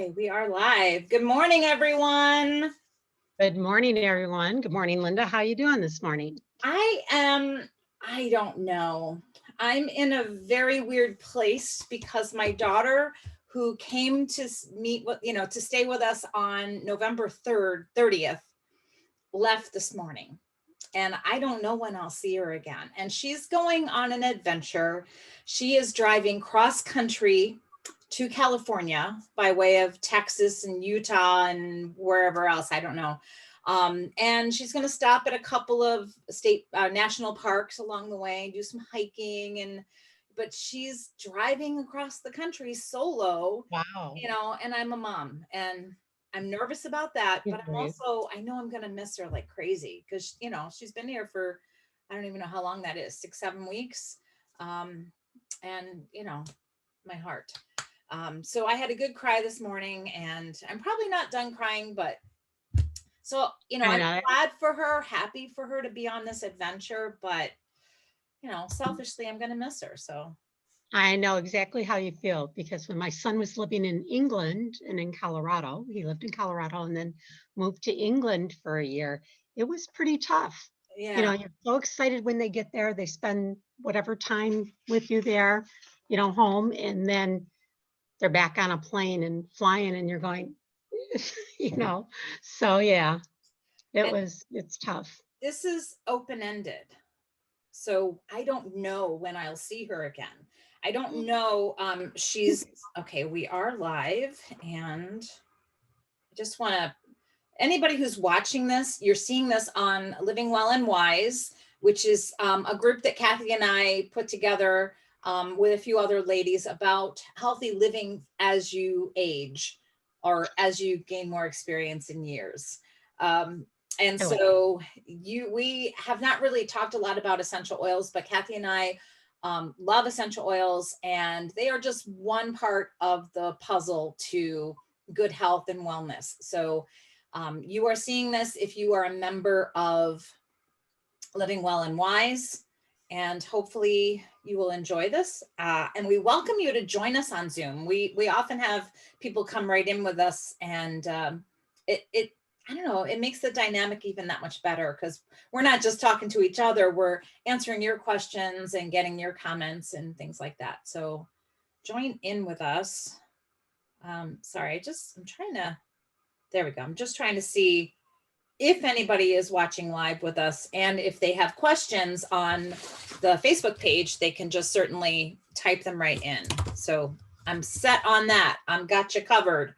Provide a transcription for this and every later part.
Okay, we are live. Good morning, everyone. Good morning, everyone. Good morning, Linda. How you doing this morning? I don't know. I'm in a very weird place because my daughter, who came to meet with, to stay with us on November 3rd, 30th, left this morning. And I don't know when I'll see her again. And she's going on an adventure. She is driving cross country to California by way of Texas and Utah and wherever else, I don't know. And she's going to stop at a couple of state national parks along the way, do some hiking, but she's driving across the country solo, Wow. and I'm a mom and I'm nervous about that, but I know I'm going to miss her like crazy because, she's been here for, I don't even know how long that is, 6, 7 weeks. And, my heart. So I had a good cry this morning and I'm probably not done crying, but so, I I'm know. glad for her, happy for her to be on this adventure, but, selfishly, I'm going to miss her. So, I know exactly how you feel because when my son was living in England and in Colorado, he lived in Colorado and then moved to England for a year. It was pretty tough. yeah. You're so excited when they get there. They spend whatever time with you there, home, and then they're back on a plane and flying, and you're going, you know. So yeah, And it's tough. this is open ended. So I don't know when I'll see her again. I don't know. She's okay. We are live, and I just want to anybody who's watching this, you're seeing this on Living Well and Wise, which is a group that Kathy and I put together with a few other ladies about healthy living as you age or as you gain more experience in years. Um, and I like so we have not really talked a lot about essential oils, but Kathy and I love essential oils, and they are just one part of the puzzle to good health and wellness. So you are seeing this if you are a member of Living Well and Wise, and hopefully you will enjoy this. And we welcome you to join us on Zoom. We often have people come right in with us, and it I don't know, it makes the dynamic even that much better because we're not just talking to each other, we're answering your questions and getting your comments and things like that. So join in with us. Sorry, I'm trying to, there we go. I'm just trying to see if anybody is watching live with us, and if they have questions on the Facebook page, they can just certainly type them right in. So I'm set on that. I'm got you covered.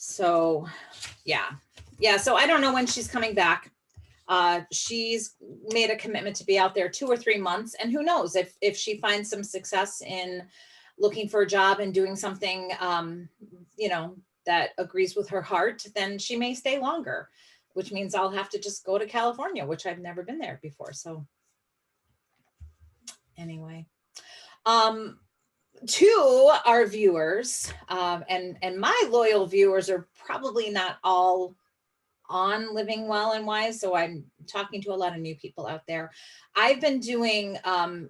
So yeah. So I don't know when she's coming back. She's made a commitment to be out there 2 or 3 months, and who knows if she finds some success in looking for a job and doing something, that agrees with her heart, then she may stay longer, which means I'll have to just go to California, which I've never been there before. So anyway, to our viewers, and my loyal viewers are probably not all on Living Well and Wise, so I'm talking to a lot of new people out there. I've been doing a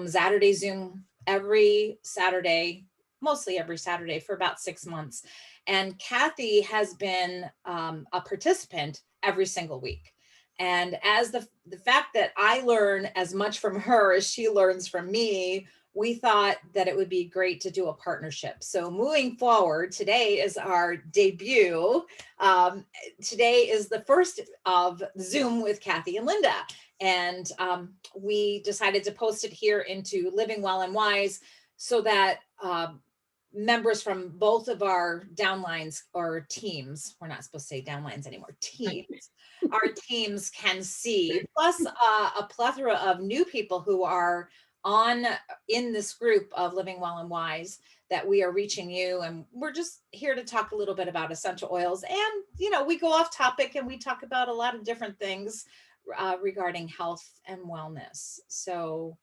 Saturday Zoom every Saturday, mostly every Saturday for about 6 months. And Kathy has been a participant every single week. And as the fact that I learn as much from her as she learns from me, we thought that it would be great to do a partnership. So moving forward, today is our debut. Today is the first of Zoom with Kathy and Linda. And we decided to post it here into Living Well and Wise so that members from both of our downlines or teams, we're not supposed to say downlines anymore, teams, our teams can see, plus a plethora of new people who are in this group of Living Well and Wise, that we are reaching you. And we're just here to talk a little bit about essential oils. And, we go off topic and we talk about a lot of different things regarding health and wellness. So,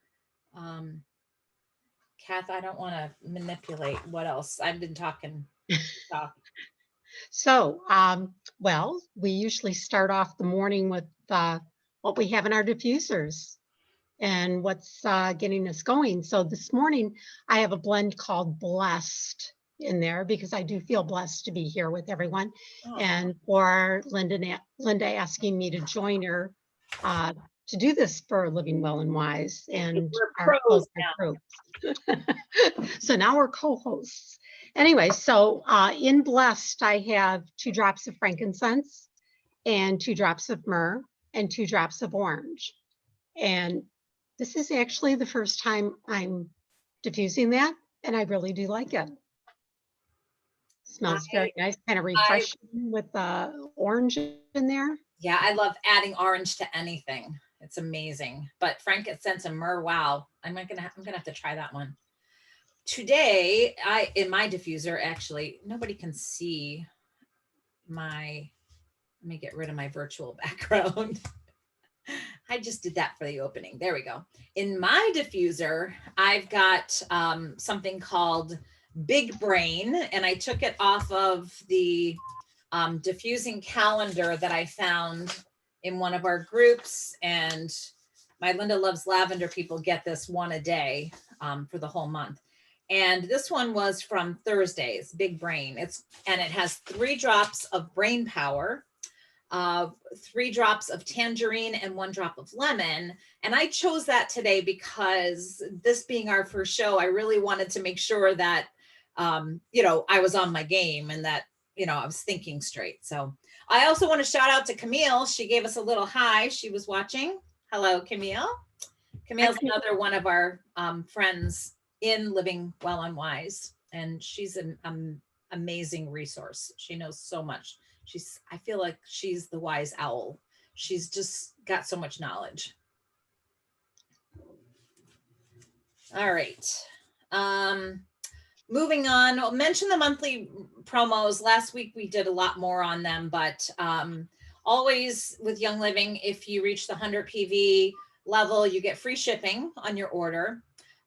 Kath, I don't want to manipulate what else. I've been talking. So, we usually start off the morning with what we have in our diffusers. and what's getting us going. So this morning I have a blend called Blessed in there because I do feel blessed to be here with everyone. Oh, And for Linda asking me to join her to do this for Living Well and Wise and we're our pros focus now. group. So now we're co-hosts. Anyway, so in Blessed, I have 2 drops of frankincense and 2 drops of myrrh and 2 drops of orange. And this is actually the first time I'm diffusing that, and I really do like it. Smells very nice, kind of I refreshing with the orange in there. Yeah, I love adding orange to anything. It's amazing. But frankincense and myrrh, wow. I'm gonna have to try that one. Today, in my diffuser, actually, nobody can see my, let me get rid of my virtual background. I just did that for the opening. There we go. In my diffuser, I've got something called Big Brain, and I took it off of the diffusing calendar that I found in one of our groups. And my Linda Loves Lavender people get this one a day for the whole month. And this one was from Thursdays, Big Brain. It has 3 drops of brain power, 3 drops of tangerine, and 1 drop of lemon. And I chose that today because this being our first show, I really wanted to make sure that, I was on my game and that, I was thinking straight. So I also want to shout out to Camille. She gave us a little hi. She was watching. Hello, Camille. Camille's another one of our friends in Living Well and Wise. And she's an amazing resource. She knows so much. I feel like she's the wise owl. She's just got so much knowledge. All right. Moving on, I'll mention the monthly promos. Last week we did a lot more on them, but always with Young Living, if you reach the 100 PV level, you get free shipping on your order.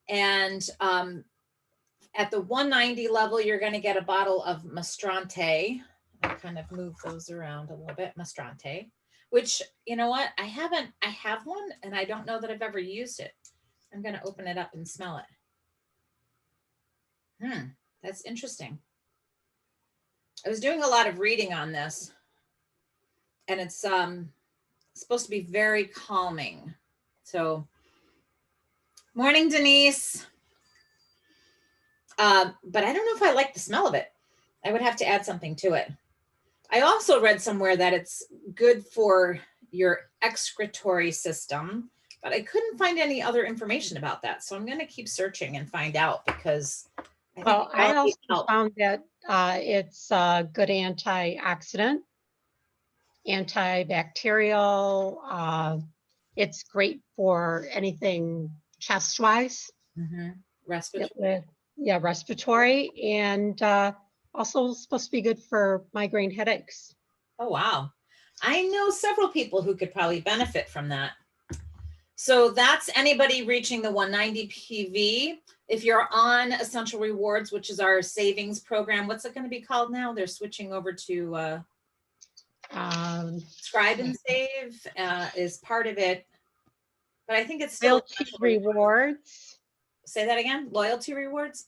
And at the 190 level, you're going to get a bottle of Mastrante. I kind of move those around a little bit. Mastrante, which, you know what? I have one and I don't know that I've ever used it. I'm going to open it up and smell it. That's interesting. I was doing a lot of reading on this, and it's supposed to be very calming. So, morning, Denise. But I don't know if I like the smell of it. I would have to add something to it. I also read somewhere that it's good for your excretory system, but I couldn't find any other information about that. So I'm going to keep searching and find out because I also found that it's a good antioxidant, antibacterial. It's great for anything chest-wise. Respiratory. Respiratory, and also supposed to be good for migraine headaches. Oh, wow. I know several people who could probably benefit from that. So that's anybody reaching the 190 PV. If you're on Essential Rewards, which is our savings program, what's it going to be called now? They're switching over to Scribe and Save is part of it. But I think it's still Loyalty Rewards. Say that again. Loyalty Rewards.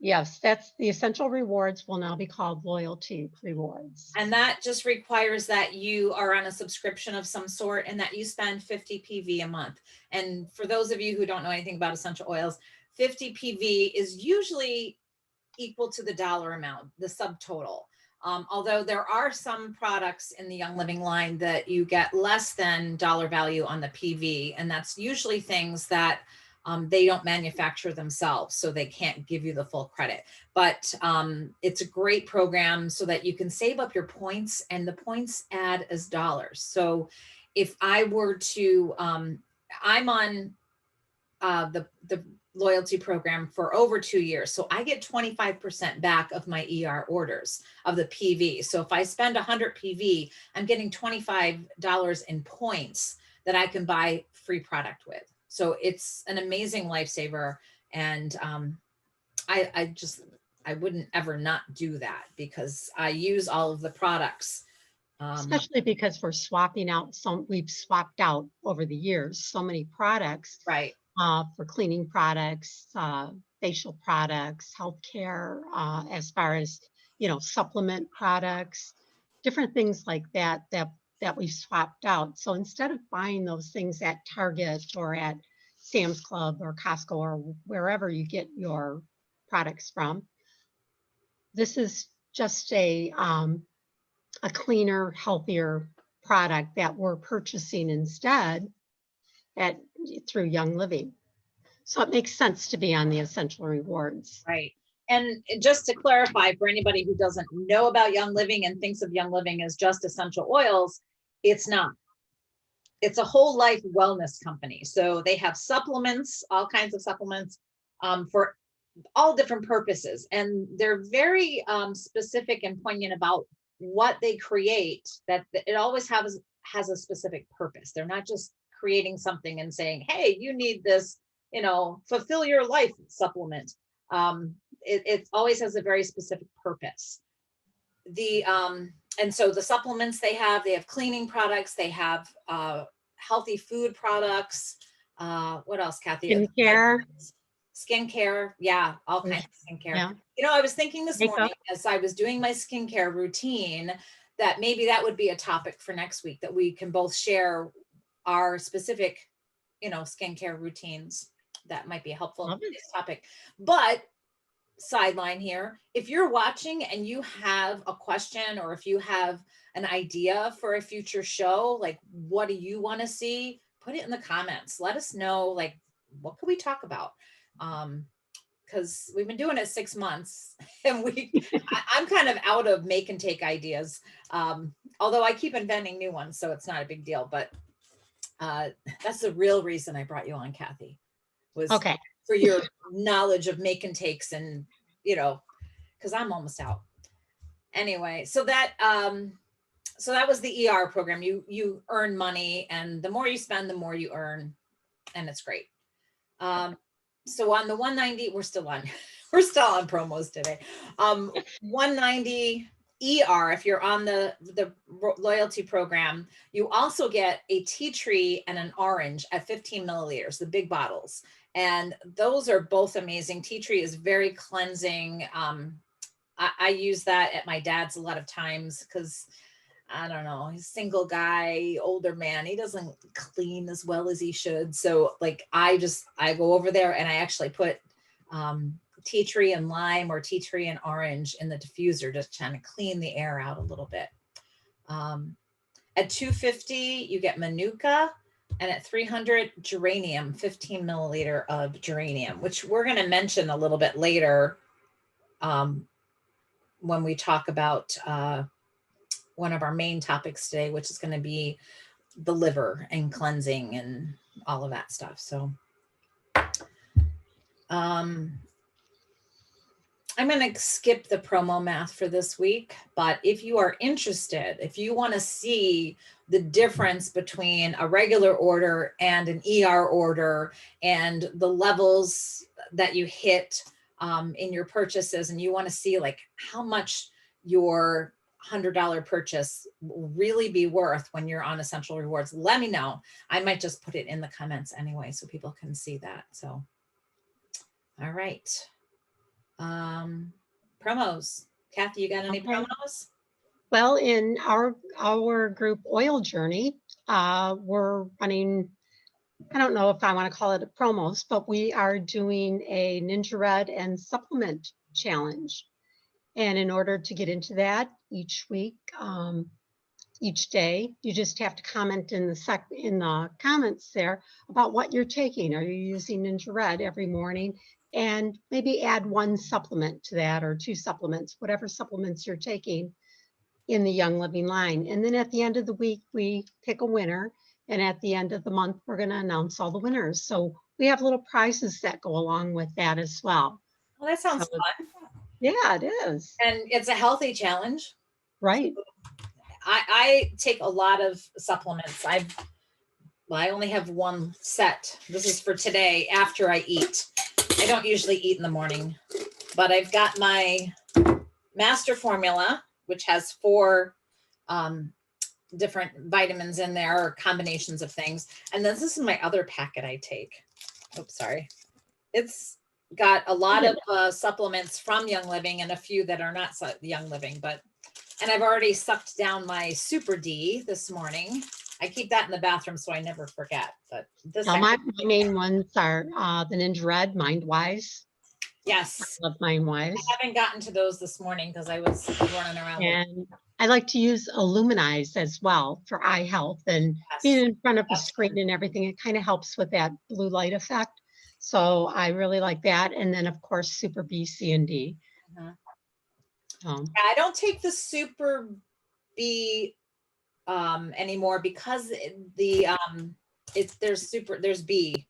Yes, that's the Essential Rewards will now be called Loyalty Rewards. And that just requires that you are on a subscription of some sort and that you spend 50 PV a month. And for those of you who don't know anything about essential oils, 50 PV is usually equal to the dollar amount, the subtotal. Although there are some products in the Young Living line that you get less than dollar value on the PV. And that's usually things that they don't manufacture themselves, so they can't give you the full credit. But it's a great program so that you can save up your points, and the points add as dollars. So if I were to, I'm on the loyalty program for over 2 years. So I get 25% back of my ER orders of the PV. So if I spend 100 PV, I'm getting $25 in points that I can buy free product with. So it's an amazing lifesaver. And I wouldn't ever not do that because I use all of the products Especially because we're swapping out we've swapped out over the years so many products Right. for cleaning products, facial products, healthcare, as far as, supplement products, different things like that we've swapped out. So instead of buying those things at Target or at Sam's Club or Costco or wherever you get your products from, this is just a cleaner, healthier product that we're purchasing instead at through Young Living. So it makes sense to be on the essential rewards. Right. And just to clarify for anybody who doesn't know about Young Living and thinks of Young Living as just essential oils, it's not. It's a whole life wellness company. So they have supplements, all kinds of supplements for all different purposes. And they're very specific and poignant about what they create, that it always has a specific purpose. They're not just creating something and saying, hey, you need this, fulfill your life supplement. It always has a very specific purpose. And so the supplements they have cleaning products, they have healthy food products. What else, Kathy? Skincare. Skincare. Yeah, all kinds of skincare. Yeah. I was thinking this Makeup. morning as I was doing my skincare routine that maybe that would be a topic for next week, that we can both share our specific, skincare routines. That might be helpful in this topic. But sideline here, if you're watching and you have a question, or if you have an idea for a future show, like what do you want to see, put it in the comments. Let us know, like, what could we talk about? Because we've been doing it 6 months and I'm kind of out of make and take ideas, although I keep inventing new ones, so it's not a big deal. But that's the real reason I brought you on, Kathy, was okay. For your knowledge of make and takes, and because I'm almost out anyway. So that was the ER program. You earn money, and the more you spend, the more you earn, and it's great. So on the 190, we're still on promos today. 190 ER, if you're on the loyalty program, you also get a tea tree and an orange at 15 milliliters, the big bottles. And those are both amazing. Tea tree is very cleansing. I use that at my dad's a lot of times because, I don't know, he's a single guy, older man. He doesn't clean as well as he should. So like, I go over there and I actually put tea tree and lime or tea tree and orange in the diffuser, just trying to clean the air out a little bit. At 250, you get Manuka. And at 300, geranium, 15 milliliter of geranium, which we're going to mention a little bit later when we talk about one of our main topics today, which is going to be the liver and cleansing and all of that stuff. So I'm going to skip the promo math for this week, but if you are interested, if you want to see the difference between a regular order and an ER order and the levels that you hit in your purchases, and you want to see like how much your $100 purchase will really be worth when you're on Essential Rewards, let me know. I might just put it in the comments anyway so people can see that. So, all right. Promos. Kathy, you got any promos? Well, in our group Oil Journey, we're running, I don't know if I want to call it a promos, but we are doing a Ninja Red and supplement challenge. And in order to get into that each week, each day, you just have to comment in the comments there about what you're taking. Are you using Ninja Red every morning? And maybe add one supplement to that, or 2 supplements, whatever supplements you're taking in the Young Living line. And then at the end of the week, we pick a winner. And at the end of the month, we're going to announce all the winners. So we have little prizes that go along with that as well. Well, that sounds fun. Yeah, it is. And it's a healthy challenge. Right. I take a lot of supplements. I only have one set. This is for today after I eat. I don't usually eat in the morning, but I've got my master formula, which has 4 different vitamins in there or combinations of things. And then this is my other packet I take. Oops, sorry. It's got a lot of supplements from Young Living and a few that are not Young Living, and I've already sucked down my Super D this morning. I keep that in the bathroom so I never forget. But this, Now, my main ones are the Ninja Red, Mind Wise. yes, I love Mind Wise. I haven't gotten to those this morning because I was running around. And I like to use Illuminize as well for eye health, and Yes, being in front of the that's screen and everything. It kind of helps with that blue light effect. So I really like that. And then of course, Super B, C, and D. Mhm. Um, I don't take the Super B anymore because there's B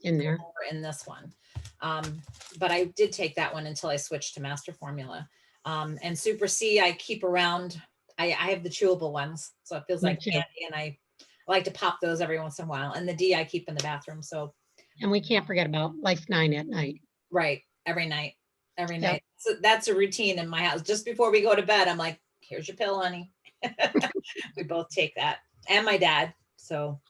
in there. in this one. But I did take that one until I switched to Master Formula. And Super C I keep around. I have the chewable ones, so it feels Me like too. candy, and I like to pop those every once in a while. And the D I keep in the bathroom. So, And we can't forget about Life 9 at night. right, every night. Yep. So that's a routine in my house. Just before we go to bed, I'm like, here's your pill, honey. We both take that, and my dad. So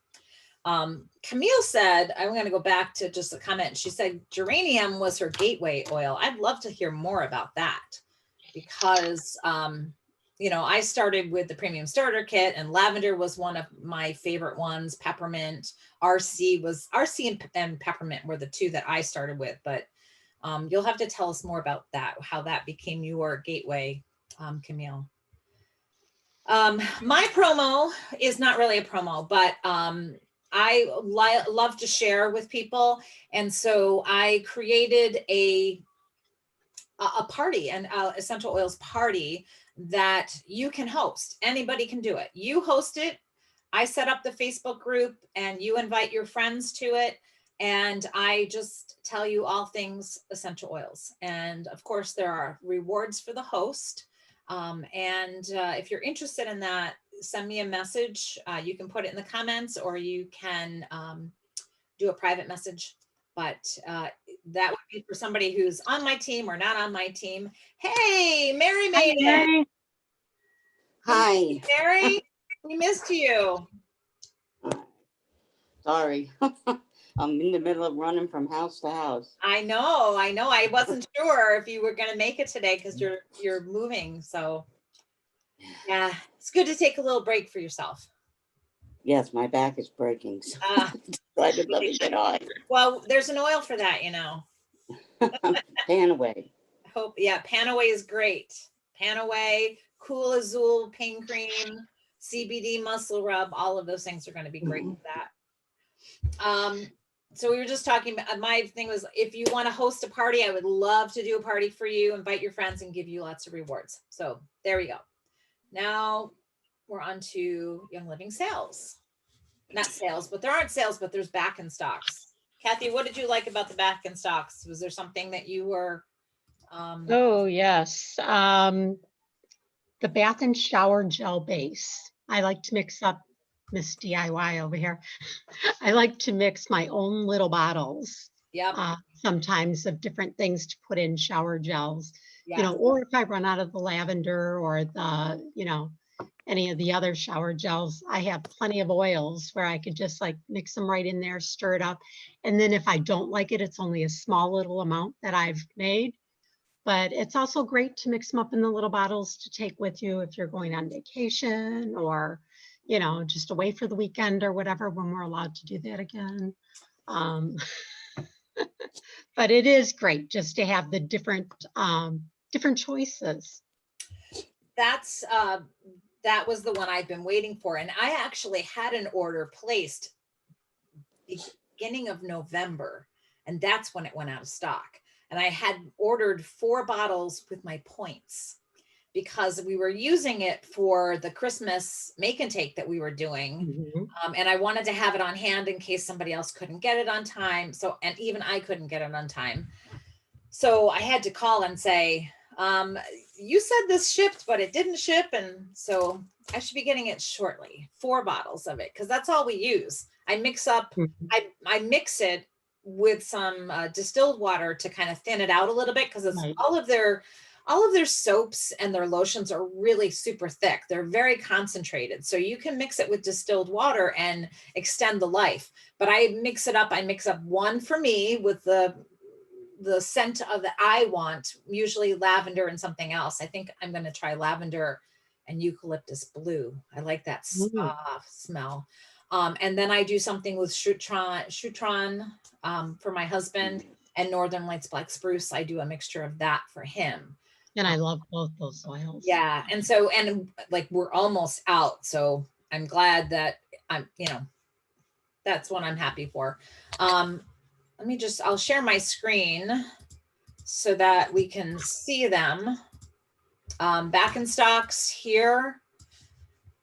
Camille said, I'm going to go back to just a comment. She said geranium was her gateway oil. I'd love to hear more about that because, I started with the premium starter kit, and lavender was one of my favorite ones. Peppermint, RC and peppermint were the two that I started with, but you'll have to tell us more about that, how that became your gateway, Camille. My promo is not really a promo, but I love to share with people. And so I created a party, an essential oils party that you can host. Anybody can do it. You host it. I set up the Facebook group and you invite your friends to it. And I just tell you all things essential oils. And of course, there are rewards for the host. If you're interested in that, send me a message. You can put it in the comments, or you can do a private message. But that would be for somebody who's on my team or not on my team. Hey, Mary made it. Hi. Mary, we missed you. Sorry. I'm in the middle of running from house to house. I know. I wasn't sure if you were going to make it today because you're moving. So yeah, it's good to take a little break for yourself. Yes, my back is breaking. So I could let me get on. Well, there's an oil for that, Panaway. Panaway is great. Panaway, Cool Azul, pain cream, CBD muscle rub, all of those things are going to be great with that. So we were just talking about, my thing was, if you want to host a party, I would love to do a party for you, invite your friends and give you lots of rewards. So there we go. Now we're on to Young Living sales. Not sales, but there aren't sales, but there's back in stocks. Kathy, what did you like about the back in stocks? Was there something that you were Oh, yes. The bath and shower gel base. I like to mix up, Miss DIY over here. I like to mix my own little bottles. Yep. Sometimes of different things to put in shower gels, Yeah. Or if I run out of the lavender or the, any of the other shower gels, I have plenty of oils where I could just like mix them right in there, stir it up. And then if I don't like it, it's only a small little amount that I've made. But it's also great to mix them up in the little bottles to take with you if you're going on vacation or, just away for the weekend or whatever, when we're allowed to do that again. But it is great just to have the different choices. That was the one I've been waiting for. And I actually had an order placed beginning of November, and that's when it went out of stock. And I had ordered 4 bottles with my points because we were using it for the Christmas make and take that we were doing. Mm-hmm. And I wanted to have it on hand in case somebody else couldn't get it on time. So, and even I couldn't get it on time. So I had to call and say, you said this shipped, but it didn't ship. And so I should be getting it shortly, 4 bottles of it, because that's all we use. I mix up, I mix it with some distilled water to kind of thin it out a little bit, because it's all of their all of their soaps and their lotions are really super thick. They're very concentrated. So you can mix it with distilled water and extend the life. But I mix it up. I mix up one for me with the scent of that I want, usually lavender and something else. I think I'm going to try lavender and eucalyptus blue. I like that Mm. smell. And then I do something with Shutron for my husband, and Northern Lights Black Spruce. I do a mixture of that for him. And I love both those oils. Yeah. And so, and like we're almost out. So I'm glad that I'm, that's what I'm happy for. I'll share my screen so that we can see them. Back in stocks here.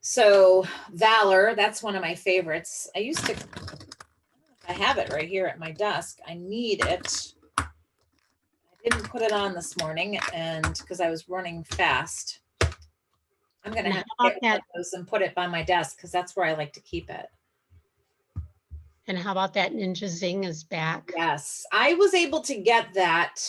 So Valor, that's one of my favorites. I have it right here at my desk. I need it. I didn't put it on this morning and because I was running fast. I'm going to have to get one of those and put it by my desk because that's where I like to keep it. And how about that Ninja Zing is back? Yes, I was able to get that,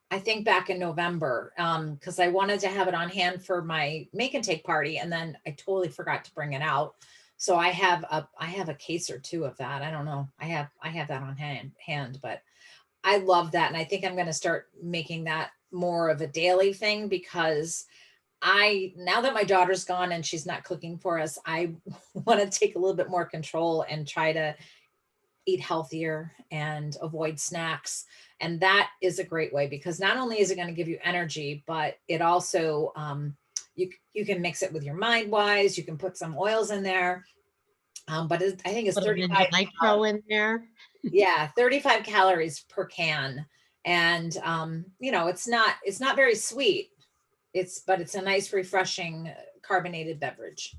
I think back in November, because I wanted to have it on hand for my make and take party, and then I totally forgot to bring it out. So I have a case or two of that. I don't know. I have that on hand, but I love that, and I think I'm going to start making that more of a daily thing because now that my daughter's gone and she's not cooking for us, I want to take a little bit more control and try to eat healthier and avoid snacks. And that is a great way because not only is it going to give you energy, but it also, you can mix it with your mind wise, you can put some oils in there. But I think it's 35 nitro in there. Yeah, 35 calories per can. And, it's not very sweet. But it's a nice, refreshing carbonated beverage.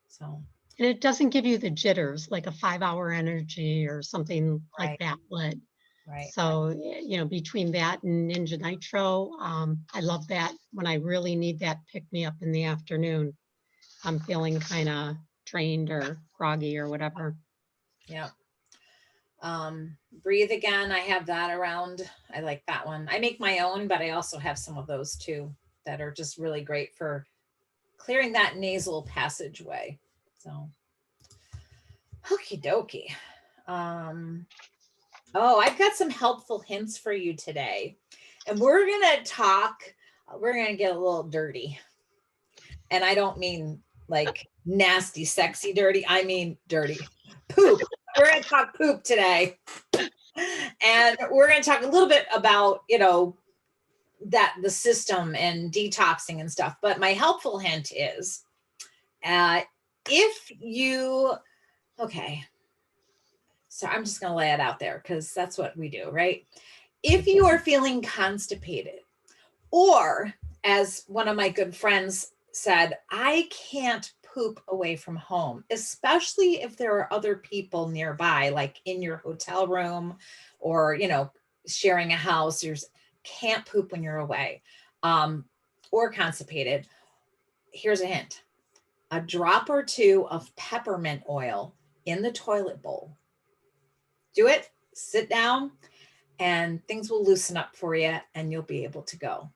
So. And it doesn't give you the jitters like a 5-hour energy or something like that would. Right. So, between that and Ninja Nitro, I love that when I really need that pick me up in the afternoon. I'm feeling kind of drained or groggy or whatever. Yeah. Breathe Again. I have that around. I like that one. I make my own, but I also have some of those too that are just really great for clearing that nasal passageway. So, okie dokie. I've got some helpful hints for you today. And we're going to get a little dirty. And I don't mean like nasty, sexy dirty. I mean dirty. Poop. We're going to talk poop today. And we're going to talk a little bit about, the system and detoxing and stuff. But my helpful hint is so I'm just going to lay it out there because that's what we do, right? If you are feeling constipated, or as one of my good friends said, I can't poop away from home, especially if there are other people nearby, like in your hotel room or, sharing a house, you can't poop when you're away or constipated. Here's a hint. A drop or two of peppermint oil in the toilet bowl. Do it, sit down, and things will loosen up for you and you'll be able to go.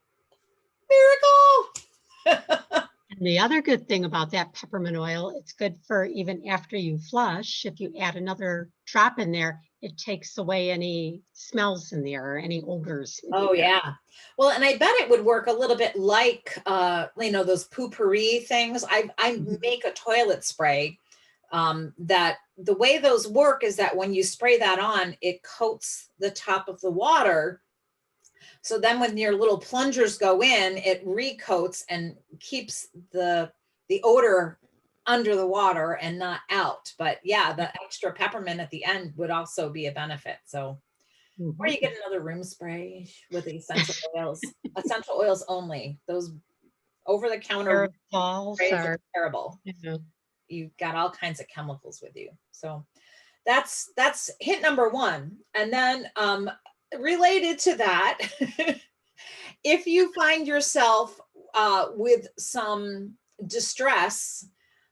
Miracle! And the other good thing about that peppermint oil, it's good for even after you flush. If you add another drop in there, it takes away any smells in there or any odors. Oh, yeah. Well, and I bet it would work a little bit like, those poopery things. I make a toilet spray that the way those work is that when you spray that on, it coats the top of the water. So then when your little plungers go in, it recoats and keeps the odor under the water and not out. But yeah, the extra peppermint at the end would also be a benefit. So, or you get another room spray with essential oils, essential oils only. Those over-the-counter sprays are terrible. You've got all kinds of chemicals with you. So that's hint number one. And then related to that, if you find yourself with some distress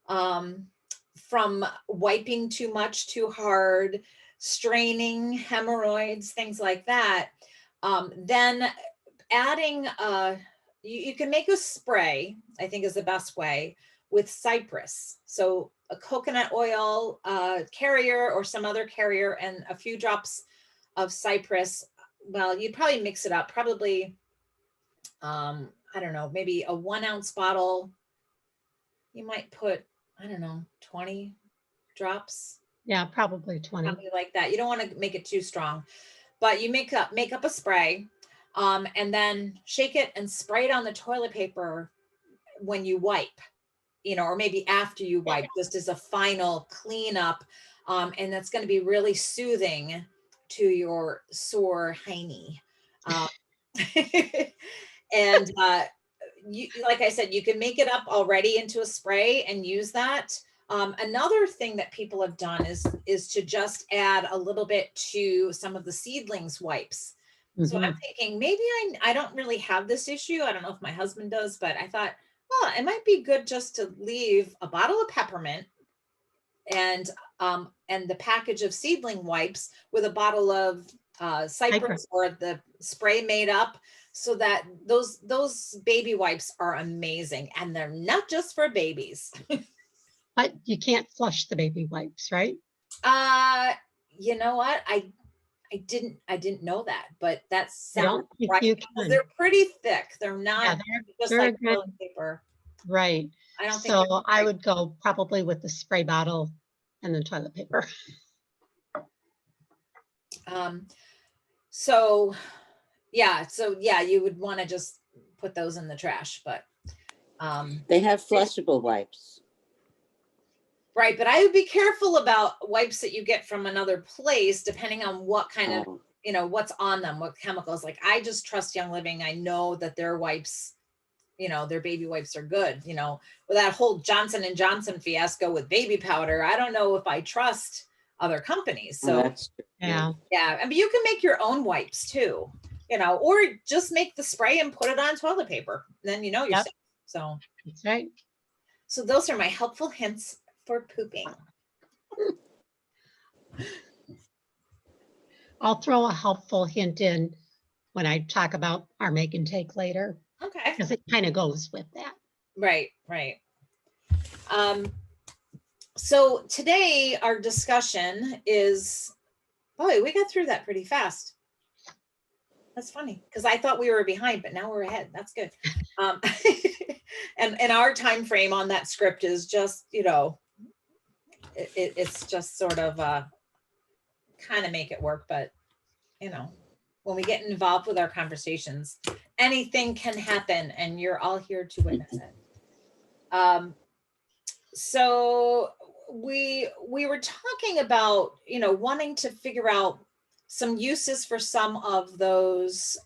from wiping too much, too hard, straining, hemorrhoids, things like that, then adding you can make a spray, I think is the best way, with cypress. So a coconut oil carrier or some other carrier and a few drops of cypress. Well, you'd probably mix it up, probably, I don't know, maybe a 1 ounce bottle. You might put, I don't know, 20 drops, Yeah, probably 20. something like that. You don't want to make it too strong, but you make up a spray, and then shake it and spray it on the toilet paper when you wipe, or maybe after you wipe, just as a final cleanup. And that's going to be really soothing to your sore hiney. And you, like I said, you can make it up already into a spray and use that. Another thing that people have done is to just add a little bit to some of the seedlings wipes. So I'm thinking maybe I don't really have this issue. I don't know if my husband does, but I thought, well, it might be good just to leave a bottle of peppermint and the package of seedling wipes with a bottle of cypress or the spray made up, so that those baby wipes are amazing, and they're not just for babies. But you can't flush the baby wipes, right? You know what? I didn't know that, but that I sounds don't think right, you because can. they're pretty thick. They're Yeah, not just they're a like good, toilet paper. right. I don't think So I would go probably with the spray bottle and the toilet paper. So yeah, you would want to just put those in the trash, but They have flushable wipes. right, but I would be careful about wipes that you get from another place, depending on what kind of, Oh, what's on them, what chemicals. Like, I just trust Young Living. I know that their wipes, their baby wipes are good. With that whole Johnson and Johnson fiasco with baby powder, I don't know if I trust other companies. oh, So that's true. Yeah. yeah, I mean, you can make your own wipes too, or just make the spray and put it on toilet paper. Then you're Yep. safe. So That's right. so those are my helpful hints for pooping. I'll throw a helpful hint in when I talk about our make and take later, Okay. because it kind of goes with that. Right. So today our discussion is, boy, we got through that pretty fast. That's funny, because I thought we were behind, but now we're ahead. That's good. And our time frame on that script is just, it's just sort of kind of make it work, but when we get involved with our conversations, anything can happen, and you're all here to witness it. So we were talking about, wanting to figure out some uses for some of those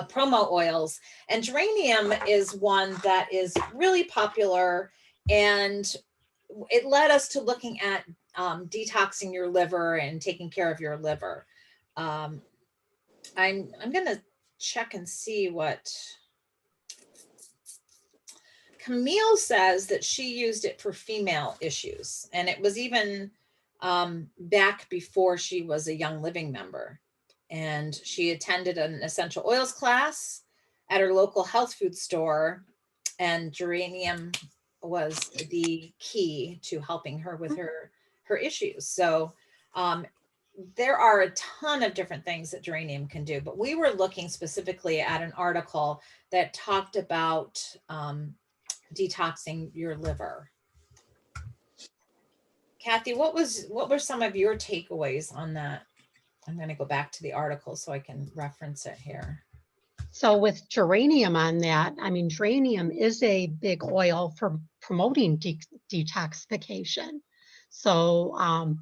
promo oils, and geranium is one that is really popular, and it led us to looking at detoxing your liver and taking care of your liver. I'm gonna check and see what Camille says, that she used it for female issues, and it was even back before she was a Young Living member. And she attended an essential oils class at her local health food store, and geranium was the key to helping her with her issues. So there are a ton of different things that geranium can do, but we were looking specifically at an article that talked about detoxing your liver. Kathy, what were some of your takeaways on that? I'm going to go back to the article so I can reference it here. So with geranium on that, I mean, geranium is a big oil for promoting detoxification. So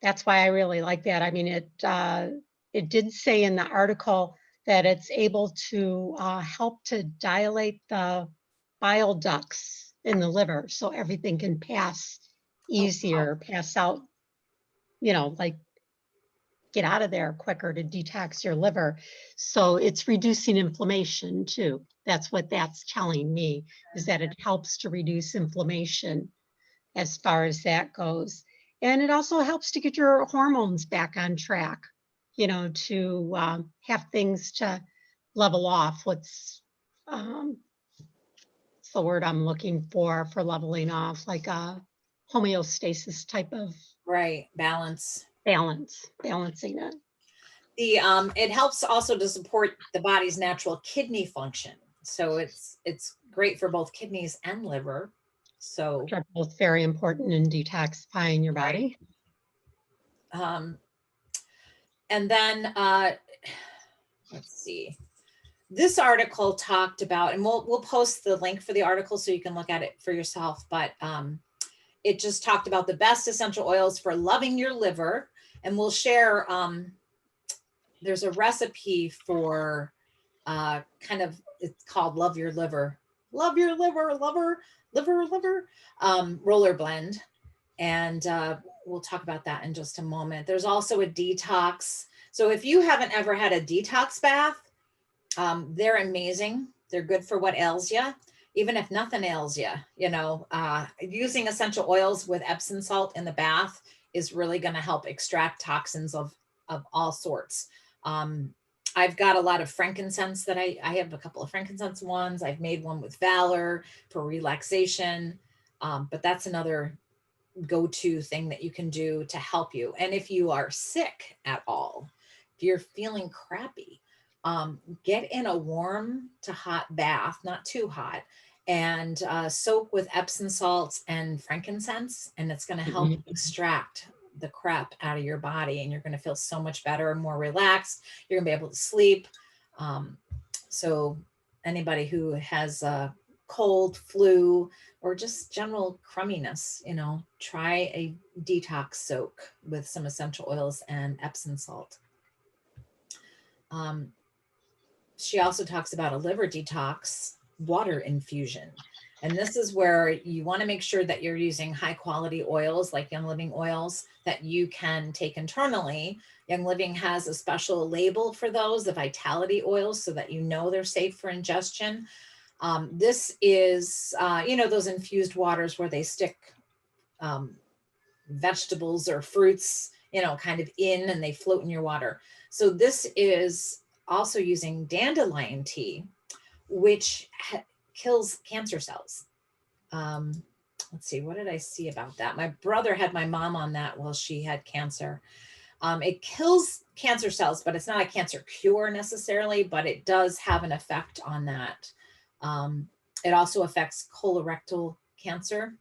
that's why I really like that. I mean, it did say in the article that it's able to help to dilate the bile ducts in the liver, so everything can pass easier, pass out, like get out of there quicker to detox your liver. So it's reducing inflammation too. That's what that's telling me, is that it helps to reduce inflammation as far as that goes. And it also helps to get your hormones back on track, to have things to level off. What's the word I'm looking for leveling off, like a homeostasis type of Right, balance. balancing it. It helps also to support the body's natural kidney function. So it's great for both kidneys and liver. So Which are both very important in detoxifying your body. and then let's see. This article talked about, and we'll post the link for the article so you can look at it for yourself, but it just talked about the best essential oils for loving your liver. And we'll share, there's a recipe for kind of, it's called Love Your Liver. Love your liver, liver, roller blend. And we'll talk about that in just a moment. There's also a detox. So if you haven't ever had a detox bath, they're amazing. They're good for what ails you. Even if nothing ails you, using essential oils with Epsom salt in the bath is really going to help extract toxins of all sorts. I've got a lot of frankincense that I have a couple of frankincense ones. I've made one with Valor for relaxation. But that's another go-to thing that you can do to help you. And if you are sick at all, if you're feeling crappy, get in a warm to hot bath, not too hot, and soak with Epsom salts and frankincense, and it's going to help extract the crap out of your body, and you're going to feel so much better and more relaxed. You're going to be able to sleep. So anybody who has a cold, flu, or just general crumminess, try a detox soak with some essential oils and Epsom salt. She also talks about a liver detox water infusion. And this is where you want to make sure that you're using high quality oils like Young Living oils that you can take internally. Young Living has a special label for those, the vitality oils, so that they're safe for ingestion. This is, those infused waters where they stick vegetables or fruits, kind of in, and they float in your water. So this is also using dandelion tea, which kills cancer cells. Let's see, what did I see about that? My brother had my mom on that while she had cancer. It kills cancer cells, but it's not a cancer cure necessarily, but it does have an effect on that. It also affects colorectal cancer.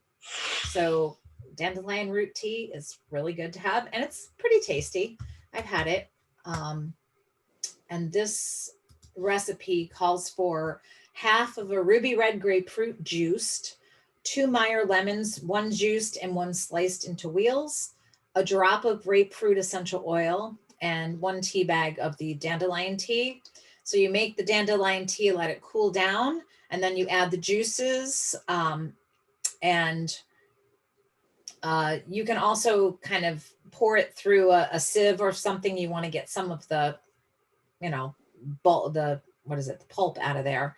So dandelion root tea is really good to have, and it's pretty tasty. I've had it. And this recipe calls for half of a ruby red grapefruit juiced, 2 Meyer lemons, 1 juiced and 1 sliced into wheels, a drop of grapefruit essential oil, and 1 tea bag of the dandelion tea. So you make the dandelion tea, let it cool down, and then you add the juices. And you can also kind of pour it through a sieve or something. You want to get some of the, the pulp out of there.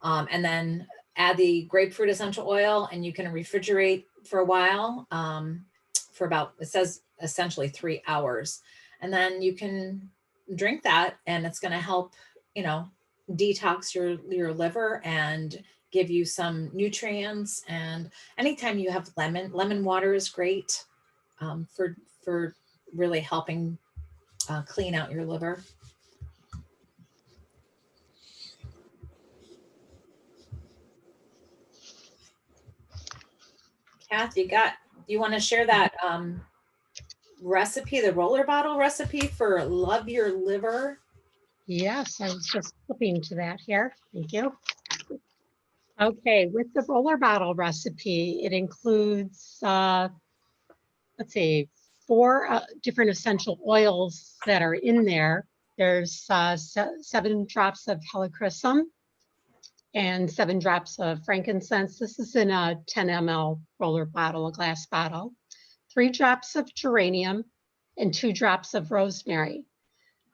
And then add the grapefruit essential oil, and you can refrigerate for a while, for about, it says essentially 3 hours. And then you can drink that, and it's going to help, detox your liver and give you some nutrients. And anytime you have lemon water is great for really helping clean out your liver. Kath, you want to share that recipe, the roller bottle recipe for Love Your Liver? Yes, I was just flipping to that here. Thank you. Okay, with the roller bottle recipe, it includes, let's see, 4 different essential oils that are in there. There's 7 drops of helichrysum and 7 drops of frankincense. This is in a 10 ml roller bottle, a glass bottle. 3 drops of geranium and 2 drops of rosemary.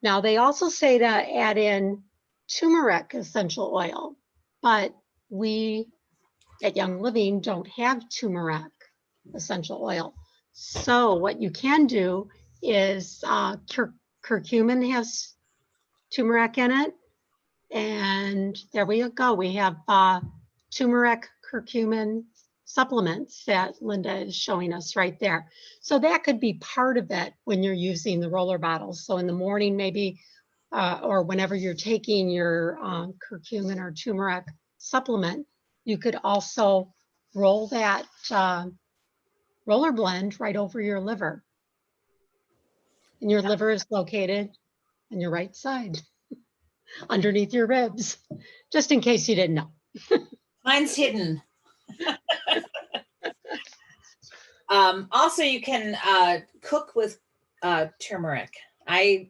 Now, they also say to add in turmeric essential oil, but we at Young Living don't have turmeric essential oil. So what you can do is curcumin has turmeric in it. And there we go. We have turmeric, curcumin supplements that Linda is showing us right there. So that could be part of it when you're using the roller bottles. So in the morning, maybe, or whenever you're taking your curcumin or turmeric supplement, you could also roll that roller blend right over your liver. And your liver is located on your right side, underneath your ribs, just in case you didn't know. Mine's hidden. Also, you can cook with turmeric. I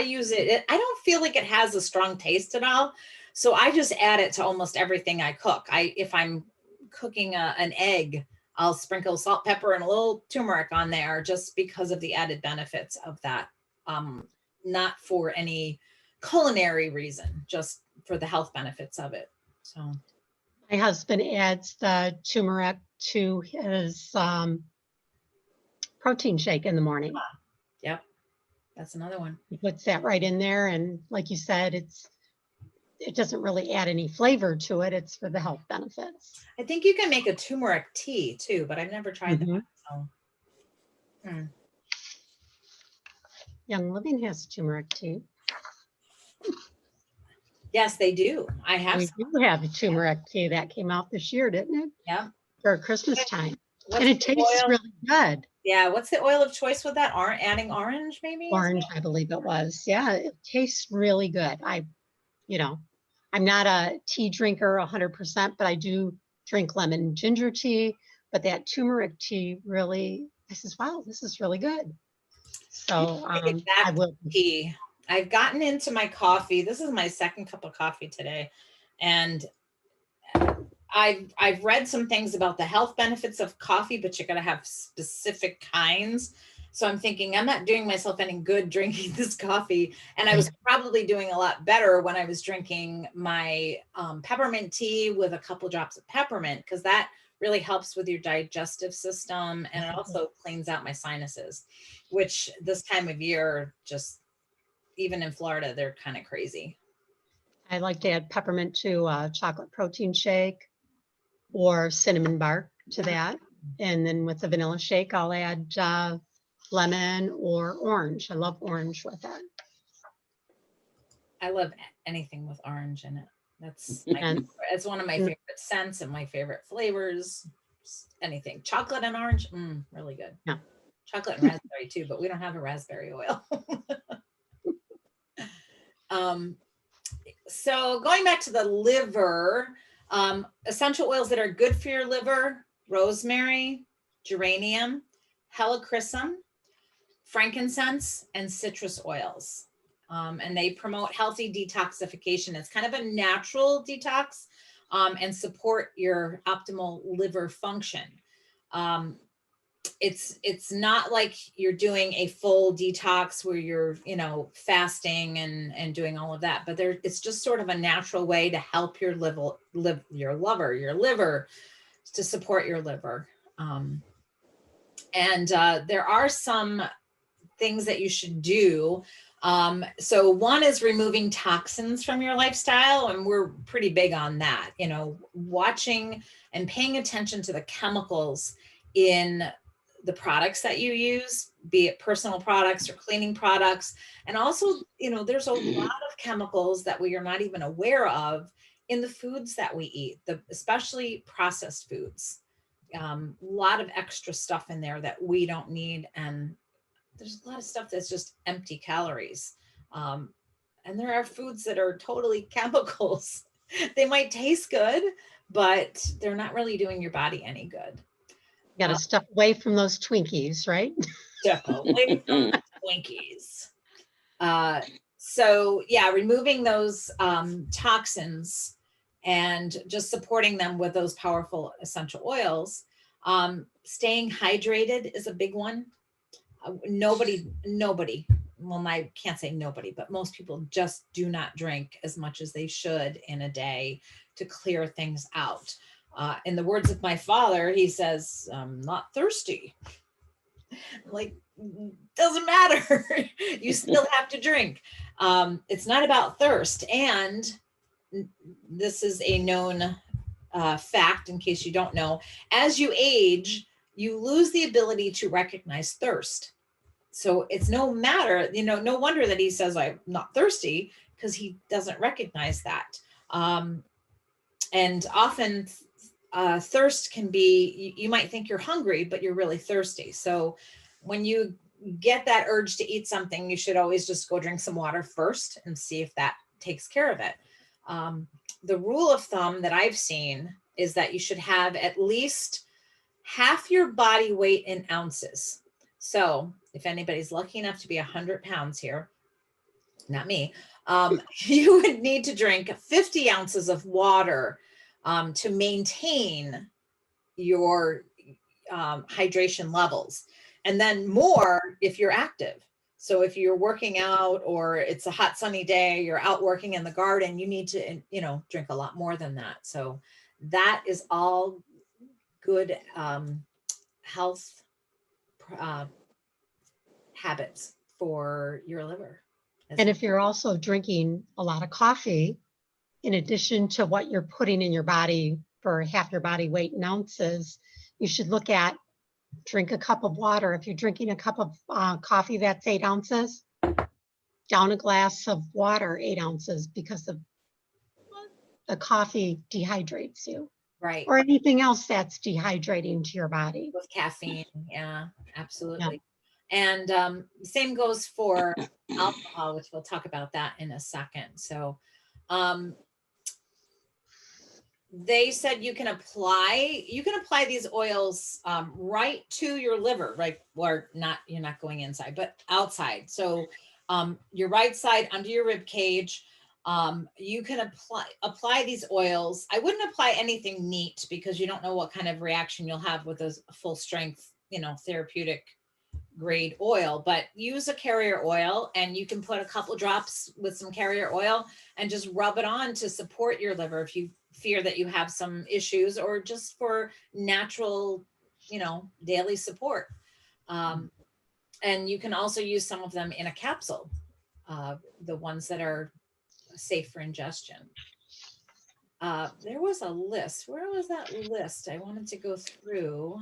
use it. I don't feel like it has a strong taste at all. So I just add it to almost everything I cook. If I'm cooking an egg, I'll sprinkle salt, pepper, and a little turmeric on there just because of the added benefits of that. Not for any culinary reason, just for the health benefits of it. So my husband adds the turmeric to his protein shake in the morning. Yep, that's another one. He puts that right in there, and like you said, it doesn't really add any flavor to it. It's for the health benefits. I think you can make a turmeric tea too, but I've never tried that. So. Young Living has turmeric tea. Yes, they do. I have. We do have a turmeric tea that came out this year, didn't it? Yeah. For Christmas time. What's and it tastes oil? Really good. Yeah. What's the oil of choice with that? Adding orange, maybe? Orange, I believe it was. Yeah, it tastes really good. I'm not a tea drinker 100%, but I do drink lemon ginger tea. But that turmeric tea really, I says, wow, this is really good. So I will. Tea. I've gotten into my coffee. This is my second cup of coffee today. And I've read some things about the health benefits of coffee, but you're going to have specific kinds. So I'm thinking I'm not doing myself any good drinking this coffee. And I was probably doing a lot better when I was drinking my peppermint tea with a couple drops of peppermint, because that really helps with your digestive system. And it also cleans out my sinuses, which this time of year, just even in Florida, they're kind of crazy. I like to add peppermint to a chocolate protein shake or cinnamon bark to that. And then with the vanilla shake, I'll add lemon or orange. I love orange with it. I love anything with orange in it. It's one of my favorite scents and my favorite flavors. Anything chocolate and orange, really good. Yeah. Chocolate and raspberry too, but we don't have a raspberry oil. So going back to the liver, essential oils that are good for your liver: rosemary, geranium, helichrysum, frankincense, and citrus oils. And they promote healthy detoxification. It's kind of a natural detox and support your optimal liver function. It's not like you're doing a full detox where you're, fasting and doing all of that, but it's just sort of a natural way to help your liver to support your liver. And there are some things that you should do. So one is removing toxins from your lifestyle. And we're pretty big on that, watching and paying attention to the chemicals in the products that you use, be it personal products or cleaning products. And also, there's a lot of chemicals that we are not even aware of in the foods that we eat, especially processed foods. A lot of extra stuff in there that we don't need. And there's a lot of stuff that's just empty calories. And there are foods that are totally chemicals. They might taste good, but they're not really doing your body any good. You got to step away from those Twinkies, right? Step away from the Twinkies. So yeah, removing those toxins and just supporting them with those powerful essential oils. Staying hydrated is a big one. Nobody, well, I can't say nobody, but most people just do not drink as much as they should in a day to clear things out. In the words of my father, he says, "I'm not thirsty." Like, doesn't matter. You still have to drink. It's not about thirst. And this is a known fact, in case you don't know, as you age, you lose the ability to recognize thirst. So it's no matter, no wonder that he says, I'm not thirsty, because he doesn't recognize that. And often thirst can be, you might think you're hungry, but you're really thirsty. So when you get that urge to eat something, you should always just go drink some water first and see if that takes care of it. The rule of thumb that I've seen is that you should have at least half your body weight in ounces. So if anybody's lucky enough to be 100 pounds here, not me, you would need to drink 50 ounces of water to maintain your hydration levels, and then more if you're active. So if you're working out, or it's a hot sunny day, you're out working in the garden, you need to, drink a lot more than that. So that is all good health habits for your liver. And if you're also drinking a lot of coffee, in addition to what you're putting in your body for half your body weight in ounces, you should look at, drink a cup of water. If you're drinking a cup of coffee, that's 8 ounces, down a glass of water, 8 ounces, because the coffee dehydrates you. Right. Or anything else that's dehydrating to your body. With caffeine. Yeah, absolutely. Yeah. And same goes for alcohol, which we'll talk about that in a second. So they said you can apply these oils right to your liver, right? Or not, you're not going inside, but outside. So your right side under your rib cage, you can apply these oils. I wouldn't apply anything neat, because you don't know what kind of reaction you'll have with a full strength, therapeutic grade oil, but use a carrier oil, and you can put a couple drops with some carrier oil and just rub it on to support your liver if you fear that you have some issues, or just for natural, daily support. And you can also use some of them in a capsule, the ones that are safe for ingestion. There was a list. Where was that list? I wanted to go through.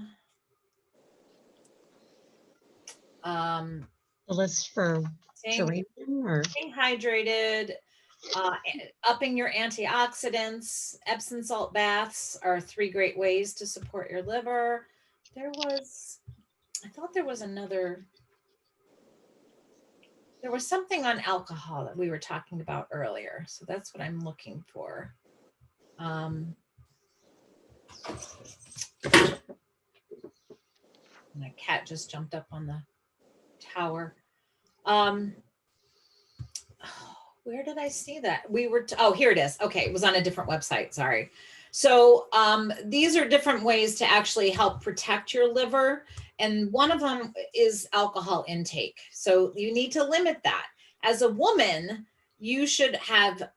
The list for Staying hydrated, upping your antioxidants, Epsom salt baths are 3 great ways to support your liver. I thought there was something on alcohol that we were talking about earlier. So that's what I'm looking for. My cat just jumped up on the tower. Where did I see that? Here it is. Okay, it was on a different website. Sorry. So these are different ways to actually help protect your liver. And one of them is alcohol intake. So you need to limit that. As a woman, you should have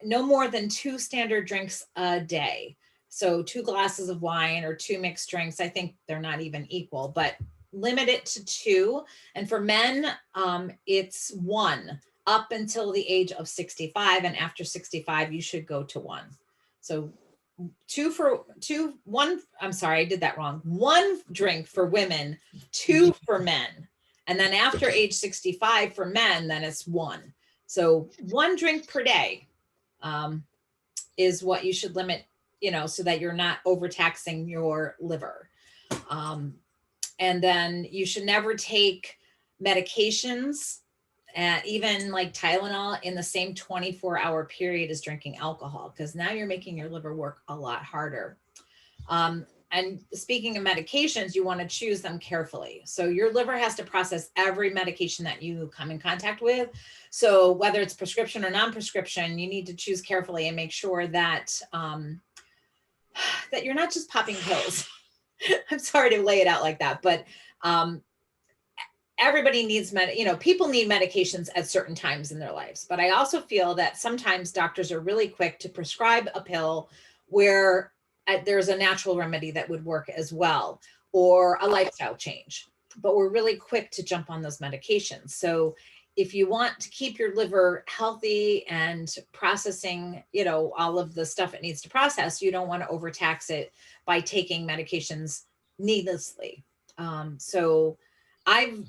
no more than 2 standard drinks a day. So 2 glasses of wine or 2 mixed drinks. I think they're not even equal, but limit it to 2. And for men, it's 1 up until the age of 65. And after 65, you should go to 1. So 1, I'm sorry, I did that wrong. 1 drink for women, 2 for men. And then after age 65 for men, then it's 1. So 1 drink per day is what you should limit, so that you're not overtaxing your liver. And then you should never take medications, even like Tylenol, in the same 24-hour period as drinking alcohol, because now you're making your liver work a lot harder. And speaking of medications, you want to choose them carefully. So your liver has to process every medication that you come in contact with. So whether it's prescription or non-prescription, you need to choose carefully and make sure that that you're not just popping pills. I'm sorry to lay it out like that, but everybody needs people need medications at certain times in their lives. But I also feel that sometimes doctors are really quick to prescribe a pill where there's a natural remedy that would work as well, or a lifestyle change. but we're really quick to jump on those medications. So if you want to keep your liver healthy and processing, all of the stuff it needs to process, you don't want to overtax it by taking medications needlessly. So I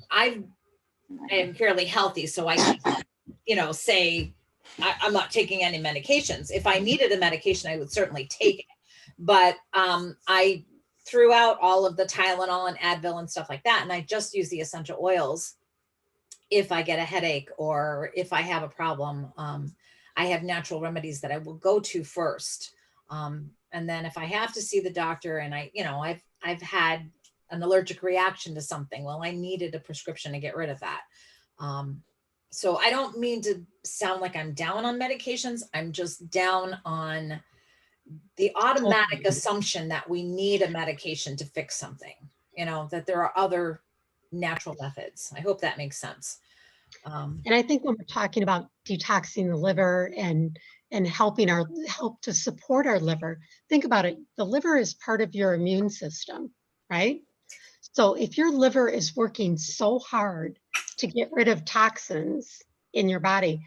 am fairly healthy, so I can, say I'm not taking any medications. If I needed a medication, I would certainly take it. But I threw out all of the Tylenol and Advil and stuff like that, and I just use the essential oils if I get a headache or if I have a problem. I have natural remedies that I will go to first. And then if I have to see the doctor and I've had an allergic reaction to something, well, I needed a prescription to get rid of that. So I don't mean to sound like I'm down on medications. I'm just down on the automatic assumption that we need a medication to fix something, that there are other natural methods. I hope that makes sense. And I think when we're talking about detoxing the liver and help to support our liver, think about it. The liver is part of your immune system, right? So if your liver is working so hard to get rid of toxins in your body,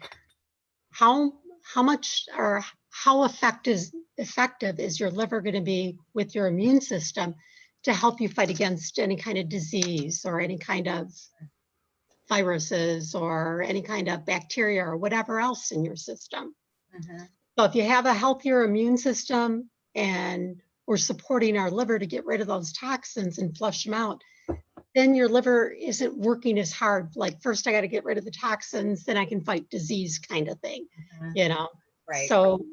how much or how effective is your liver going to be with your immune system to help you fight against any kind of disease or any kind of viruses or any kind of bacteria or whatever else in your system? So if you have a healthier immune system and we're supporting our liver to get rid of those toxins and flush them out, then your liver isn't working as hard. Like, first I got to get rid of the toxins, then I can fight disease kind of thing, Right. So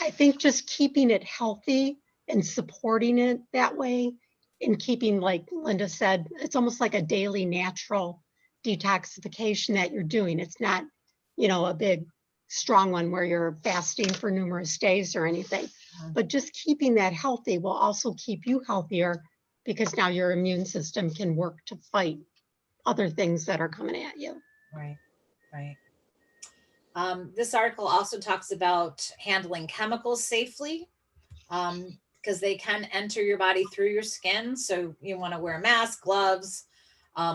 I think just keeping it healthy and supporting it that way and keeping, like Linda said, it's almost like a daily natural detoxification that you're doing. It's not, a big strong one where you're fasting for numerous days or anything, but just keeping that healthy will also keep you healthier, because now your immune system can work to fight other things that are coming at you. Right. This article also talks about handling chemicals safely, because they can enter your body through your skin. So you want to wear a mask, gloves,